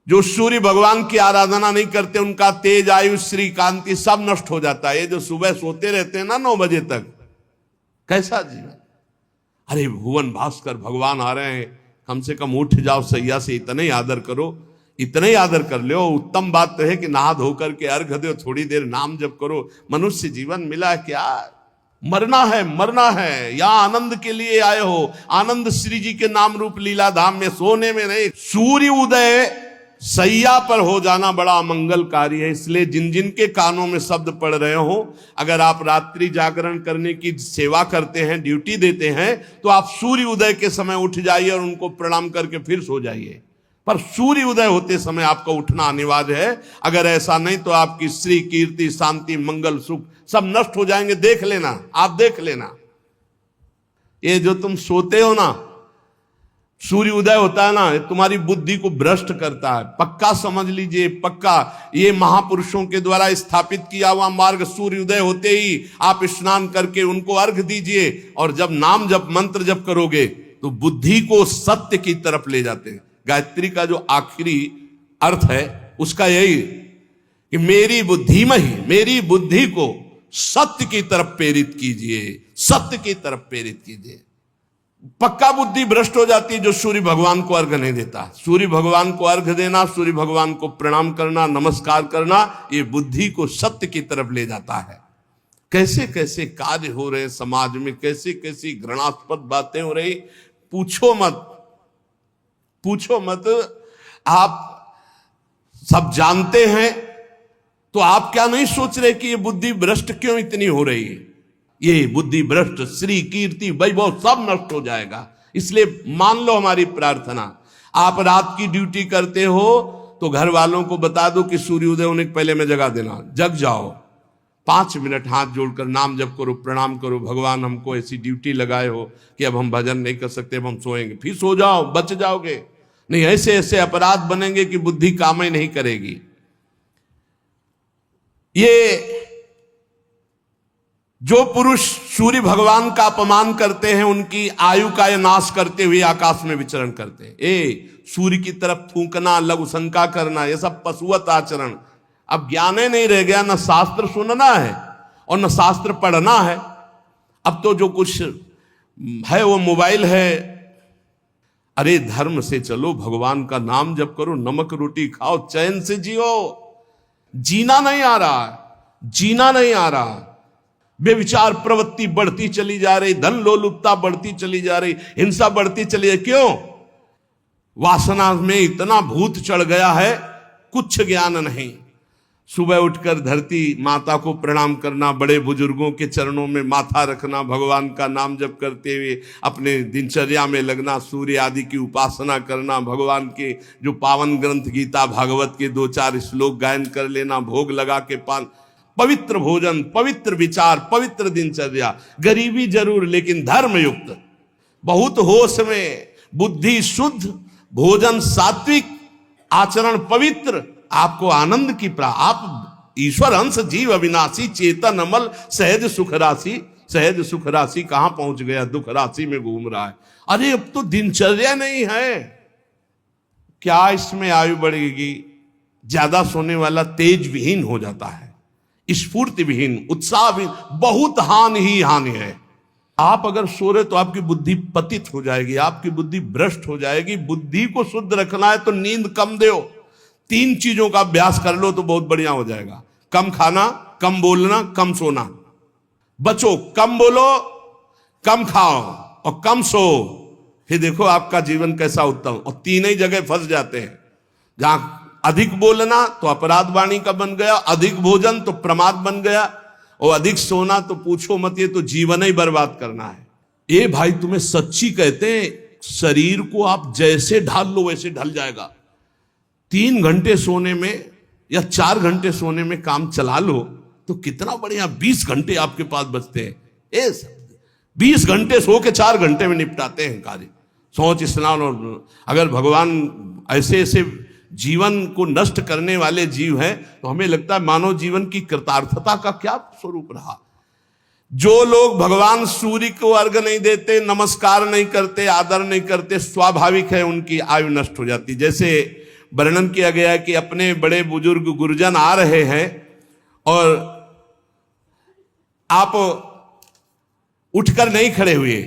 जो सूर्य भगवान की आराधना नहीं करते, उनका तेज, आयु, श्री कांति सब नष्ट हो जाता है। ये जो सुबह सोते रहते हैं ना 9 बजे तक, कैसा जीवन। अरे भुवन भास्कर भगवान आ रहे हैं, कम से कम उठ जाओ सैया से, इतना ही आदर करो, इतना ही आदर कर लो। उत्तम बात तो है कि नहा धो करके अर्घ दो, थोड़ी देर नाम जप करो। मनुष्य जीवन मिला है क्या? मरना है, मरना है। यहाँ आनंद के लिए आए हो, आनंद श्री जी के नाम रूप लीला धाम में, सोने में नहीं। सूर्य उदय सैया पर हो जाना बड़ा अमंगलकारी है। इसलिए जिन जिन के कानों में शब्द पड़ रहे हो, अगर आप रात्रि जागरण करने की सेवा करते हैं, ड्यूटी देते हैं, तो आप सूर्य उदय के समय उठ जाइए और उनको प्रणाम करके फिर सो जाइए। पर सूर्य उदय होते समय आपका उठना अनिवार्य है। अगर ऐसा नहीं तो आपकी श्री, कीर्ति, शांति, मंगल, सुख सब नष्ट हो जाएंगे। देख लेना, आप देख लेना। ये जो तुम सोते हो ना, सूर्य उदय होता है ना, तुम्हारी बुद्धि को भ्रष्ट करता है। पक्का समझ लीजिए, पक्का। ये महापुरुषों के द्वारा स्थापित किया हुआ मार्ग। सूर्य उदय होते ही आप स्नान करके उनको अर्घ दीजिए, और जब नाम जप मंत्र जप करोगे तो बुद्धि को सत्य की तरफ ले जाते हैं। गायत्री का जो आखिरी अर्थ है उसका यही कि मेरी बुद्धि को सत्य की तरफ प्रेरित कीजिए, सत्य की तरफ प्रेरित कीजिए। पक्का बुद्धि भ्रष्ट हो जाती है जो सूर्य भगवान को अर्घ नहीं देता। सूर्य भगवान को अर्घ देना, सूर्य भगवान को प्रणाम करना, नमस्कार करना, ये बुद्धि को सत्य की तरफ ले जाता है। कैसे कैसे कार्य हो रहे हैं समाज में, कैसी कैसी घृणास्पद बातें हो रही, पूछो मत। आप सब जानते हैं तो आप क्या नहीं सोच रहे कि ये बुद्धि भ्रष्ट क्यों इतनी हो रही है? ये बुद्धि भ्रष्ट, श्री कीर्ति वैभव सब नष्ट हो जाएगा। इसलिए मान लो हमारी प्रार्थना, आप रात की ड्यूटी करते हो तो घर वालों को बता दो कि सूर्योदय होने के पहले में जगा देना, जग जाओ, 5 मिनट हाथ जोड़कर नाम जप करो, प्रणाम करो, भगवान हमको ऐसी ड्यूटी लगाए हो कि अब हम भजन नहीं कर सकते, अब हम सोएंगे, फिर सो जाओ, बच जाओगे। नहीं, ऐसे ऐसे अपराध बनेंगे कि बुद्धि काम ही नहीं करेगी। ये जो पुरुष सूर्य भगवान का अपमान करते हैं उनकी आयु का नाश करते हुए आकाश में विचरण करते हैं। सूर्य की तरफ थूकना, लघु शंका करना, यह सब पशुवत आचरण। अब ज्ञान ही नहीं रह गया, न शास्त्र सुनना है और न शास्त्र पढ़ना है। अब तो जो कुछ है वो मोबाइल है। अरे धर्म से चलो, भगवान का नाम जप करो, नमक रोटी खाओ, चैन से जियो। जीना नहीं आ रहा। बेविचार प्रवृत्ति बढ़ती चली जा रही, धन लोलुपता बढ़ती चली जा रही, हिंसा बढ़ती चली जा रही। क्यों? वासना में इतना भूत चढ़ गया है, कुछ ज्ञान नहीं। सुबह उठकर धरती माता को प्रणाम करना, बड़े बुजुर्गों के चरणों में माथा रखना, भगवान का नाम जप करते हुए अपने दिनचर्या में लगना, सूर्य आदि की उपासना करना, भगवान के जो पावन ग्रंथ गीता भागवत के 2-4 श्लोक गायन कर लेना, भोग लगा के पवित्र भोजन, पवित्र विचार, पवित्र दिनचर्या, गरीबी जरूर लेकिन धर्म युक्त, बहुत होश में, बुद्धि शुद्ध, भोजन सात्विक, आचरण पवित्र, आपको आनंद की आप ईश्वर अंश जीव अविनाशी चेतन अमल सहज सुख राशि कहां पहुंच गया? दुख राशि में घूम रहा है। अरे अब तो दिनचर्या नहीं है। क्या इसमें आयु बढ़ेगी? ज्यादा सोने वाला तेज विहीन हो जाता है, स्फूर्ति विहीन, उत्साह विहीन, बहुत हानि है। आप अगर सो रहे तो आपकी बुद्धि पतित हो जाएगी, आपकी बुद्धि भ्रष्ट हो जाएगी। बुद्धि को शुद्ध रखना है तो नींद कम दो। 3 चीजों का अभ्यास कर लो तो बहुत बढ़िया हो जाएगा। कम खाना, कम बोलना, कम सोना। बचो, कम बोलो, कम खाओ और कम सो। फिर देखो आपका जीवन कैसा उत्तम। और 3 ही जगह फंस जाते हैं, जहां अधिक बोलना तो अपराध वाणी का बन गया, अधिक भोजन तो प्रमाद बन गया, और अधिक सोना तो पूछो मत, ये तो जीवन ही बर्बाद करना है। ये भाई तुम्हें सच्ची कहते हैं, शरीर को आप जैसे ढाल लो वैसे ढल जाएगा। 3 घंटे सोने में या 4 घंटे सोने में काम चला लो तो कितना बढ़िया, 20 घंटे आपके पास बचते हैं। 20 घंटे सो के 4 घंटे में निपटाते हैं कार्य, सोच स्नान। और अगर भगवान ऐसे ऐसे जीवन को नष्ट करने वाले जीव हैं तो हमें लगता है मानव जीवन की कृतार्थता का क्या स्वरूप रहा। जो लोग भगवान सूर्य को अर्घ नहीं देते, नमस्कार नहीं करते, आदर नहीं करते, स्वाभाविक है उनकी आयु नष्ट हो जाती। जैसे वर्णन किया गया है कि अपने बड़े बुजुर्ग गुरुजन आ रहे हैं और आप उठकर नहीं खड़े हुए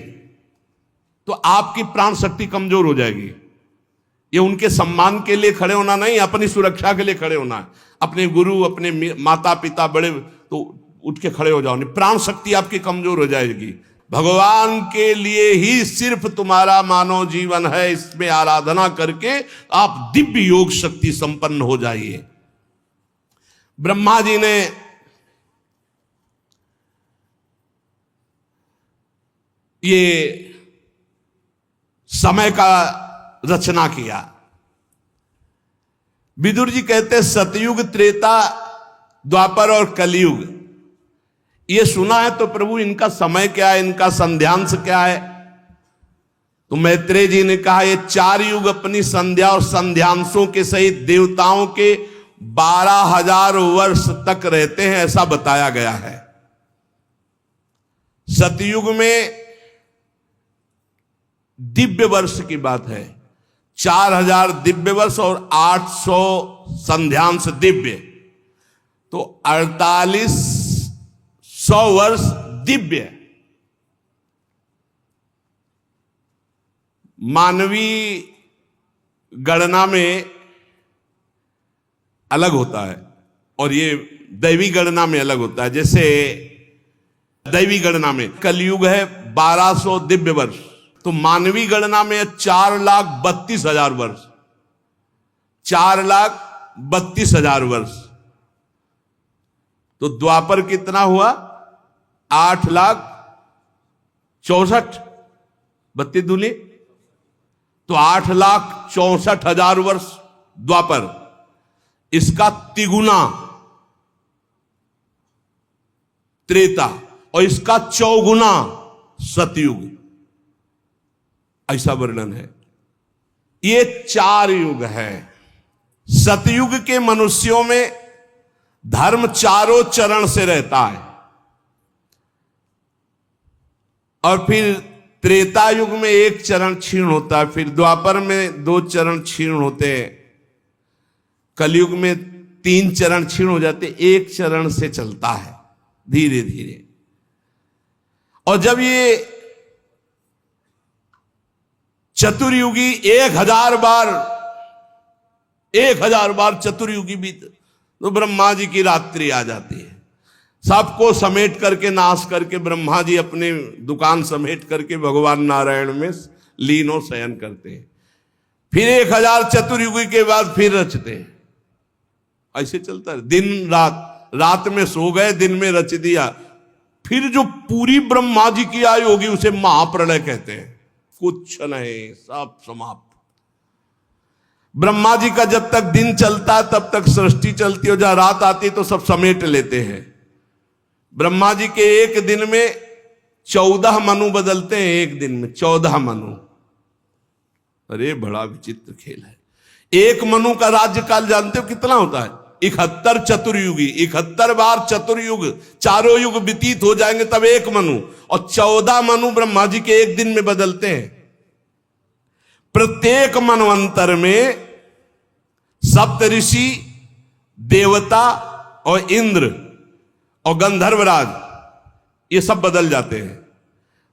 तो आपकी प्राण शक्ति कमजोर हो जाएगी। ये उनके सम्मान के लिए खड़े होना नहीं, अपनी सुरक्षा के लिए खड़े होना है। अपने गुरु, अपने माता पिता बड़े, तो उठ के खड़े हो जाओ, नहीं प्राण शक्ति आपकी कमजोर हो जाएगी। भगवान के लिए ही सिर्फ तुम्हारा मानव जीवन है, इसमें आराधना करके आप दिव्य योग शक्ति संपन्न हो जाइए। ब्रह्मा जी ने ये समय का रचना किया। विदुर जी कहते सतयुग, त्रेता, द्वापर और कलयुग। ये सुना है तो प्रभु इनका समय क्या है, इनका संध्यांश क्या है? तो मैत्रेय जी ने कहा ये 4 युग अपनी संध्या और संध्यांशों के सहित देवताओं के 12,000 वर्ष तक रहते हैं, ऐसा बताया गया है। सतयुग में दिव्य वर्ष की बात है। 4000 दिव्य वर्ष और 800 संध्यांश दिव्य, तो 4800 वर्ष दिव्य। मानवीय गणना में अलग होता है और ये दैवी गणना में अलग होता है। जैसे दैवी गणना में कलयुग है 1200 दिव्य वर्ष, तो मानवीय गणना में 4,32,000 वर्ष, 4,32,000 वर्ष। तो द्वापर कितना हुआ? 8,64,000 32 दूनी, तो 8,64,000 वर्ष द्वापर। इसका तिगुना त्रेता और इसका चौगुना सतयुग, ऐसा वर्णन है। ये 4 युग है। सतयुग के मनुष्यों में धर्म चारों चरण से रहता है, और फिर त्रेता युग में 1 चरण क्षीण होता है, फिर द्वापर में 2 चरण क्षीण होते हैं, कलयुग में 3 चरण क्षीण हो जाते, 1 चरण से चलता है धीरे धीरे। और जब ये चतुर्युगी 1000 बार चतुर्युगी बीत, तो ब्रह्मा जी की रात्रि आ जाती है। सबको समेट करके नाश करके ब्रह्मा जी अपने दुकान समेट करके भगवान नारायण में लीनो शयन करते हैं। फिर 1000 चतुर्युगी के बाद फिर रचते हैं। ऐसे चलता है दिन रात, रात में सो गए, दिन में रच दिया। फिर जो पूरी ब्रह्मा जी की आयु होगी उसे महाप्रलय कहते हैं। कुछ नहीं, सब समाप्त। ब्रह्मा जी का जब तक दिन चलता है तब तक सृष्टि चलती है, जहां रात आती तो सब समेट लेते हैं। ब्रह्मा जी के एक दिन में 14 मनु बदलते हैं, एक दिन में 14 मनु। अरे बड़ा विचित्र खेल है। एक मनु का राज्यकाल जानते हो कितना होता है? 71 चतुर्युगी, 71 बार चतुर्युग, चारों युग व्यतीत हो जाएंगे तब एक मनु, और 14 मनु ब्रह्मा जी के एक दिन में बदलते हैं। प्रत्येक मनवंतर में सप्तऋषि, देवता और इंद्र और गंधर्वराज ये सब बदल जाते हैं।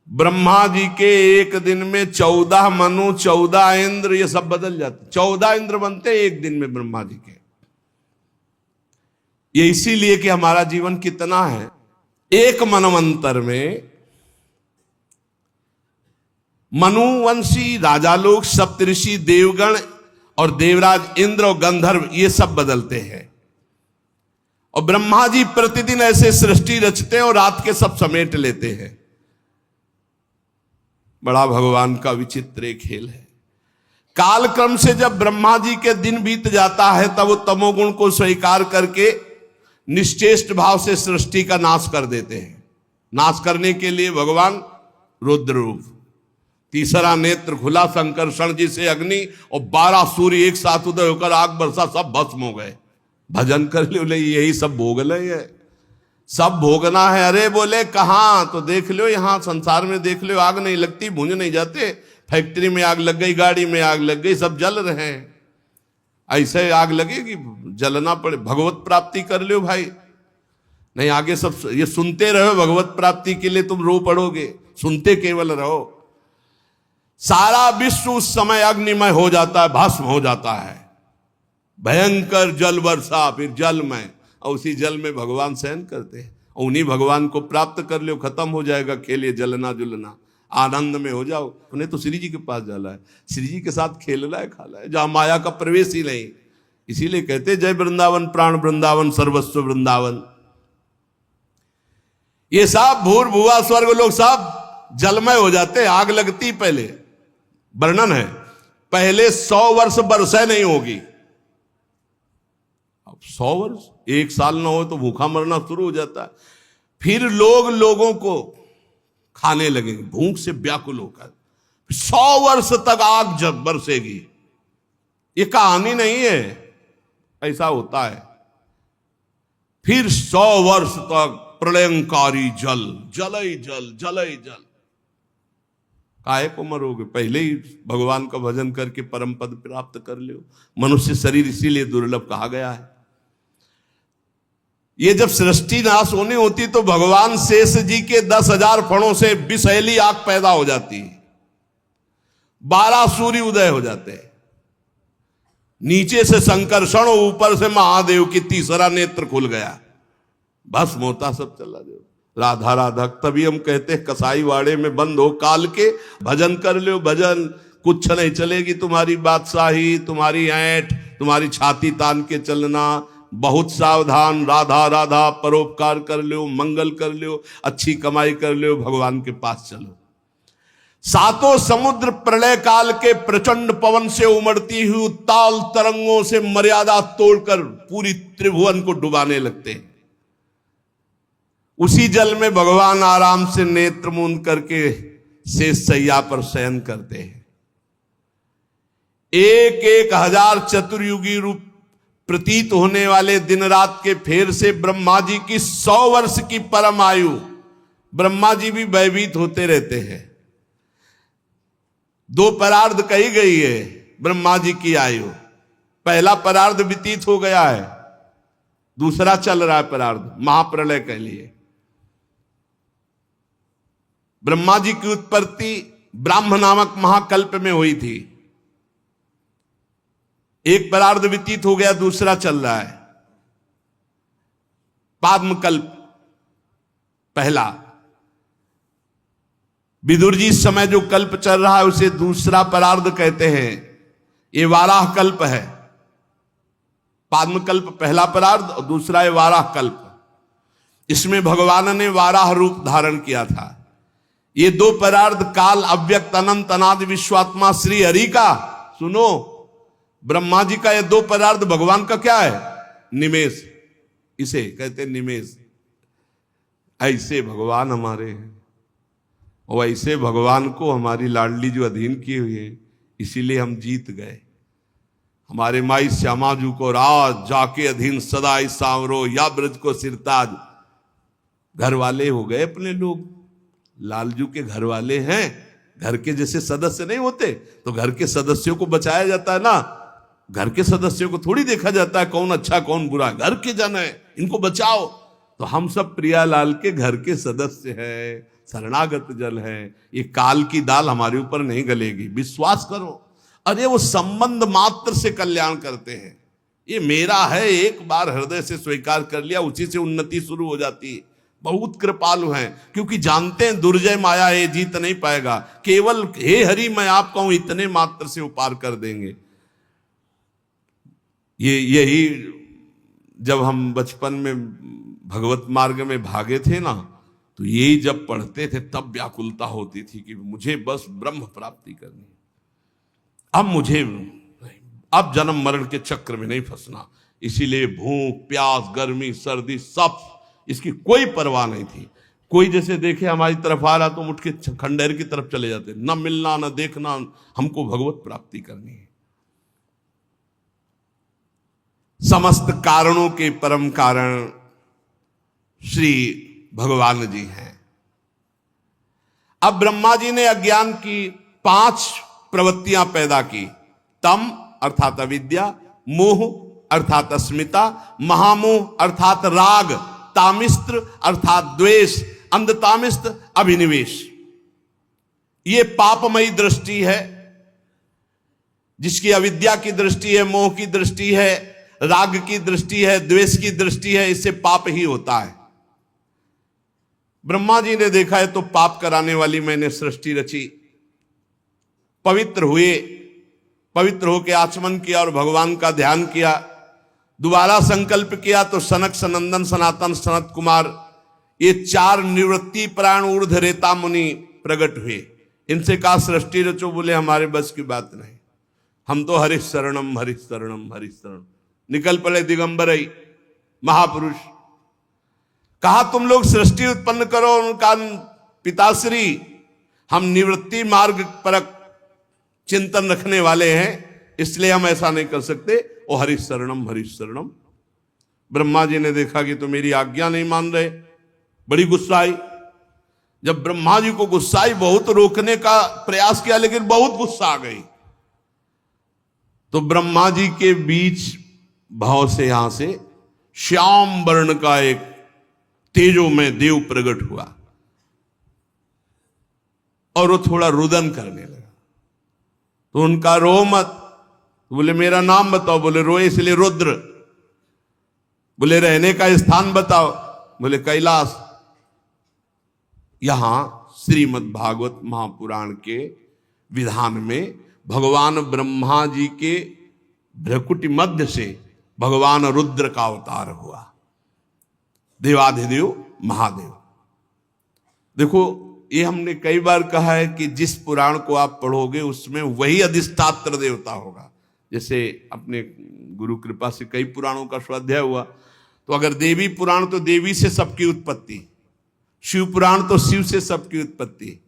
ब्रह्मा जी के एक दिन में 14 मनु, 14 इंद्र, ये सब बदल जाते। 14 इंद्र बनते हैं एक दिन में ब्रह्मा जी के। ये इसीलिए कि हमारा जीवन कितना है, एक मनवंतर में मनुवंशी राजा लोग, सप्तऋषि, देवगण और देवराज, इंद्र और गंधर्व, ये सब बदलते हैं। और ब्रह्मा जी प्रतिदिन ऐसे सृष्टि रचते हैं और रात के सब समेट लेते हैं। बड़ा भगवान का विचित्र खेल है। कालक्रम से जब ब्रह्मा जी के दिन बीत जाता है तब वो तमोगुण को स्वीकार करके निश्चेष्ट भाव से सृष्टि का नाश कर देते हैं। नाश करने के लिए भगवान रुद्र रूप, तीसरा नेत्र खुला, संकर्षण जी से अग्नि और 12 सूर्य एक साथ उदय होकर आग बरसा, सब भस्म हो गए। भजन कर लो, यही सब भोग ले, सब भोगना है। अरे बोले कहां? तो देख लो यहां संसार में, देख लो आग नहीं लगती, भूंज नहीं जाते। फैक्ट्री में आग लग गई, गाड़ी में आग लग गई, सब जल रहे हैं। ऐसे आग लगेगी, जलना पड़े। भगवत प्राप्ति कर लो भाई, नहीं आगे सब ये सुनते रहो। भगवत प्राप्ति के लिए तुम रो पड़ोगे, सुनते केवल रहो। सारा विश्व उस समय अग्निमय हो जाता है, भस्म हो जाता है। भयंकर जल वर्षा, फिर जल में, और उसी जल में भगवान शयन करते हैं। और उन्हीं भगवान को प्राप्त कर लो, खत्म हो जाएगा खेल, ये जलना जुलना, आनंद में हो जाओ। उन्हें तो श्री जी के पास जाना है, श्री जी के साथ खेलना है, खाना है, जहां माया का प्रवेश ही नहीं। इसीलिए कहते जय वृंदावन, प्राण वृंदावन, सर्वस्व वृंदावन। ये सब भूर भुआ स्वर्ग लोग सब जलमय हो जाते, आग लगती। पहले वर्णन है, पहले 100 वर्ष बरसात नहीं होगी। अब 100 वर्ष, 1 साल ना हो तो भूखा मरना शुरू हो जाता है। फिर लोग लोगों को खाने लगेंगे, भूख से व्याकुल होकर। 100 वर्ष तक आग जब बरसेगी। ये कहानी नहीं है, ऐसा होता है। फिर 100 वर्ष तक प्रलयंकारी जल, जल ही जल, जल ही जल। काहे को मरोगे, पहले ही भगवान का भजन करके परम पद प्राप्त कर लो। मनुष्य शरीर इसीलिए दुर्लभ कहा गया है। ये जब सृष्टि नाश होनी होती तो भगवान शेष जी के 10,000 फणों से विषैली आग पैदा हो जाती है, 12 सूर्य उदय हो जाते हैं, नीचे से संकर्षण और ऊपर से महादेव की तीसरा नेत्र खुल गया, भस्म होता सब चला जाओ। राधा राधा, तभी हम कहते हैं कसाई वाड़े में बंद हो काल के, भजन कर लो भजन, कुछ नहीं चलेगी तुम्हारी बादशाही, तुम्हारी ऐंठ, तुम्हारी छाती तान के चलना, बहुत सावधान, राधा राधा, परोपकार कर लो, मंगल कर लो, अच्छी कमाई कर लो, भगवान के पास चलो। सातों समुद्र प्रलय काल के प्रचंड पवन से उमड़ती हुई ताल तरंगों से मर्यादा तोड़कर पूरी त्रिभुवन को डुबाने लगते हैं। उसी जल में भगवान आराम से नेत्र मूंद करके शेष सैया पर शयन करते हैं। 1,000 चतुर्युगी रूप प्रतीत होने वाले दिन रात के फेर से ब्रह्मा जी की 100 वर्ष की परम आयु, ब्रह्मा जी भी भयभीत होते रहते हैं। 2 परार्ध कही गई है ब्रह्मा जी की आयु, पहला परार्ध व्यतीत हो गया है, दूसरा चल रहा है परार्ध, महाप्रलय के लिए। ब्रह्मा जी की उत्पत्ति ब्राह्म नामक महाकल्प में हुई थी, एक परार्ध व्यतीत हो गया, दूसरा चल रहा है पाद्मकल्प पहला। विदुर जी इस समय जो कल्प चल रहा है उसे दूसरा परार्ध कहते हैं, ये वाराह कल्प है। पाद्मकल्प पहला परार्ध और दूसरा है वाराह कल्प। इसमें भगवान ने वाराह रूप धारण किया था। ये 2 परार्ध काल अव्यक्त अनंत अनादि विश्वात्मा श्री हरि का, सुनो, ब्रह्मा जी का ये 2 परार्ध भगवान का क्या है, निमेष, इसे कहते हैं निमेष। ऐसे भगवान हमारे हैं और ऐसे भगवान को हमारी लाडली जो अधीन की हुई है, इसीलिए हम जीत गए। हमारे माई श्यामाजू को राज जाके अधीन सदा सांवरो, या ब्रज को सिरताज, घर वाले हो गए अपने लोग। लालजू के घर वाले हैं, घर के जैसे सदस्य नहीं होते तो घर के सदस्यों को बचाया जाता है ना, घर के सदस्यों को थोड़ी देखा जाता है कौन अच्छा कौन बुरा, घर के जन है इनको बचाओ। तो हम सब प्रियालाल के घर के सदस्य हैं, शरणागत जल है। ये काल की दाल हमारे ऊपर नहीं गलेगी, विश्वास करो। अरे वो संबंध मात्र से कल्याण करते हैं, ये मेरा है, एक बार हृदय से स्वीकार कर लिया, उसी से उन्नति शुरू हो जाती है। बहुत कृपालु हैं, क्योंकि जानते हैं दुर्जय माया है, जीत नहीं पाएगा, केवल हे हरि मैं आपका हूं इतने मात्र से वो पार कर देंगे। यही जब हम बचपन में भगवत मार्ग में भागे थे ना, तो यही जब पढ़ते थे तब व्याकुलता होती थी कि मुझे बस ब्रह्म प्राप्ति करनी, अब जन्म मरण के चक्र में नहीं फंसना। इसीलिए भूख प्यास गर्मी सर्दी सब, इसकी कोई परवाह नहीं थी। कोई जैसे देखे हमारी तरफ आ रहा तो उठ के खंडेर की तरफ चले जाते, न मिलना न देखना, हमको भगवत प्राप्ति करनी है। समस्त कारणों के परम कारण श्री भगवान जी हैं। अब ब्रह्मा जी ने अज्ञान की 5 प्रवृत्तियां पैदा की, तम अर्थात अविद्या, मोह अर्थात अस्मिता, महामोह अर्थात राग, तामिस्त्र अर्थात द्वेष, अंधतामिस्त्र अभिनिवेश। ये पापमयी दृष्टि है, जिसकी अविद्या की दृष्टि है, मोह की दृष्टि है, राग की दृष्टि है, द्वेष की दृष्टि है, इससे पाप ही होता है। ब्रह्मा जी ने देखा है तो पाप कराने वाली मैंने सृष्टि रची, पवित्र हुए, पवित्र होकर आचमन किया और भगवान का ध्यान किया। दोबारा संकल्प किया तो सनक सनंदन सनातन सनत कुमार, ये 4 निवृत्ति प्राण ऊर्ध्व रेता मुनि प्रकट हुए। इनसे कहा सृष्टि रचो, बोले हमारे बस की बात नहीं, हम तो हरिश शरणम हरिश शरणम हरिश शरणम। निकल पड़े दिगंबर महापुरुष। कहा तुम लोग सृष्टि उत्पन्न करो, उनका पिताश्री, हम निवृत्ति मार्ग पर चिंतन रखने वाले हैं, इसलिए हम ऐसा नहीं कर सकते। ओ हरिश शरणम हरिश शरणम। ब्रह्मा जी ने देखा कि तो मेरी आज्ञा नहीं मान रहे, बड़ी गुस्सा आई। जब ब्रह्मा जी को गुस्सा आई, बहुत रोकने का प्रयास किया लेकिन बहुत गुस्सा आ गई, तो ब्रह्मा जी के बीच भाव से यहां से श्याम वर्ण का एक तेजोमय देव प्रकट हुआ और वो थोड़ा रुदन करने लगा। तो उनका रो मत, बोले मेरा नाम बताओ, बोले रोए इसलिए रुद्र, बोले रहने का स्थान बताओ, बोले कैलाश। यहां श्रीमद् भागवत महापुराण के विधान में भगवान ब्रह्मा जी के भ्रकुटी मध्य से भगवान रुद्र का अवतार हुआ, देवाधिदेव महादेव। देखो, ये हमने कई बार कहा है कि जिस पुराण को आप पढ़ोगे उसमें वही अधिष्ठात्र देवता होगा। जैसे अपने गुरु कृपा से कई पुराणों का स्वाध्याय हुआ, तो अगर देवी पुराण तो देवी से सबकी उत्पत्ति, शिव पुराण तो शिव से सबकी उत्पत्ति,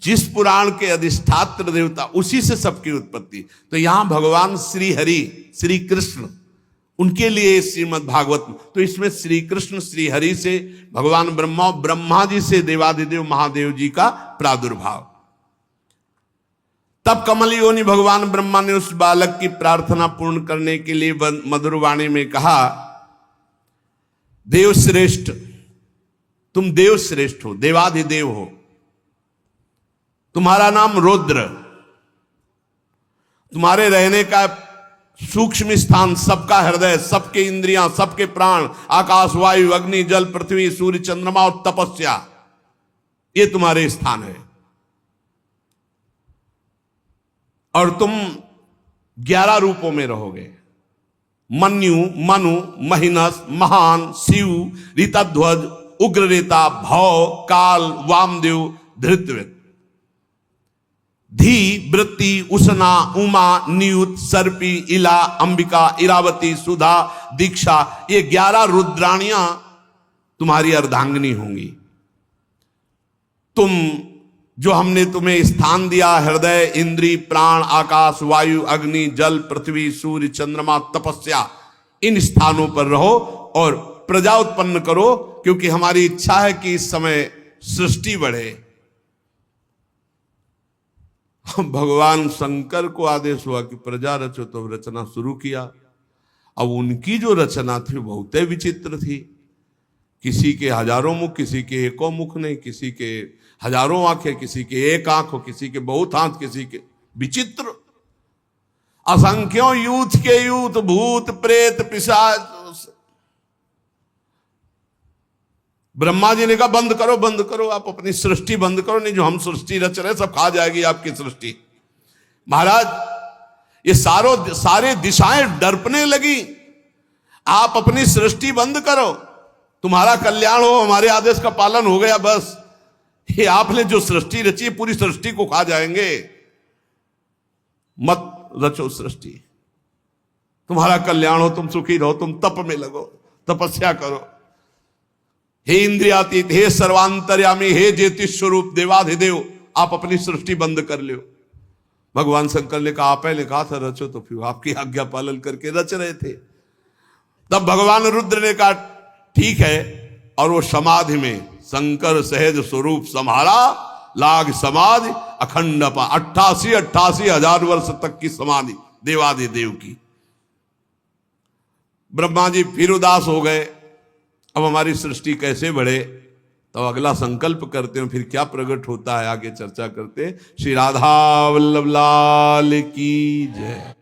जिस पुराण के अधिष्ठात्र देवता उसी से सबकी उत्पत्ति। तो यहां भगवान श्री हरि, श्री कृष्ण, उनके लिए श्रीमद् भागवत, तो इसमें श्री कृष्ण श्री हरि से भगवान ब्रह्मा, ब्रह्मा जी से देवाधिदेव महादेव जी का प्रादुर्भाव। तब कमल योनि भगवान ब्रह्मा ने उस बालक की प्रार्थना पूर्ण करने के लिए मधुर वाणी में कहा, देव श्रेष्ठ, तुम देव श्रेष्ठ हो, देवाधिदेव हो, तुम्हारा नाम रुद्र, तुम्हारे रहने का सूक्ष्म स्थान, सबका हृदय, सबके इंद्रियां, सबके प्राण, आकाश, वायु, अग्नि, जल, पृथ्वी, सूर्य, चंद्रमा और तपस्या, ये तुम्हारे स्थान है। और तुम 11 रूपों में रहोगे, मन्यु, मनु, महिनस, महान, शिव, ऋतध्वज, उग्ररेता, भव, काल, वामदेव, धृतव्रत, धी, वृत्ति, उषना, उमा, नियुत, सर्पी, इला, अंबिका, इरावती, सुधा, दीक्षा, ये 11 रुद्राणियां तुम्हारी अर्धांगिनी होंगी। तुम, जो हमने तुम्हें स्थान दिया, हृदय, इंद्री, प्राण, आकाश, वायु, अग्नि, जल, पृथ्वी, सूर्य, चंद्रमा, तपस्या, इन स्थानों पर रहो और प्रजा उत्पन्न करो, क्योंकि हमारी इच्छा है कि इस समय सृष्टि बढ़े। भगवान शंकर को आदेश हुआ कि प्रजा रचो, तो रचना शुरू किया। अब उनकी जो रचना थी बहुत विचित्र थी, किसी के हजारों मुख, किसी के एको मुख नहीं, किसी के हजारों आंखें, किसी के एक आंख हो, किसी के बहुत हाथ, किसी के विचित्र, असंख्यों यूथ के यूथ, भूत प्रेत पिशाच। ब्रह्मा जी ने कहा बंद करो, बंद करो, आप अपनी सृष्टि बंद करो, नहीं जो हम सृष्टि रच रहे सब खा जाएगी आपकी सृष्टि। महाराज, ये सारे दिशाएं डरपने लगी, आप अपनी सृष्टि बंद करो, तुम्हारा कल्याण हो, हमारे आदेश का पालन हो गया, बस। ये आपने जो सृष्टि रची पूरी सृष्टि को खा जाएंगे, मत रचो सृष्टि, तुम्हारा कल्याण हो, तुम सुखी रहो, तुम तप में लगो, तपस्या करो। हे इंद्रियातीत, हे सर्वांतर्यामी, हे ज्योतिष स्वरूप देवाधिदेव, आप अपनी सृष्टि बंद कर लो। भगवान शंकर ने कहा, आप ने कहा था रचो, तो फिर आपकी आज्ञा पालन करके रच रहे थे। तब भगवान रुद्र ने कहा ठीक है, और वो समाधि में शंकर सहज स्वरूप संहारा, लाग समाधि अखंड 88 हजार वर्ष तक की समाधि देवाधिदेव की। ब्रह्मा जी फिर उदास हो गए, अब हमारी सृष्टि कैसे बढ़े, तो अगला संकल्प करते हैं, फिर क्या प्रकट होता है आगे चर्चा करते हैं। श्री राधा वल्लभ लाल की जय।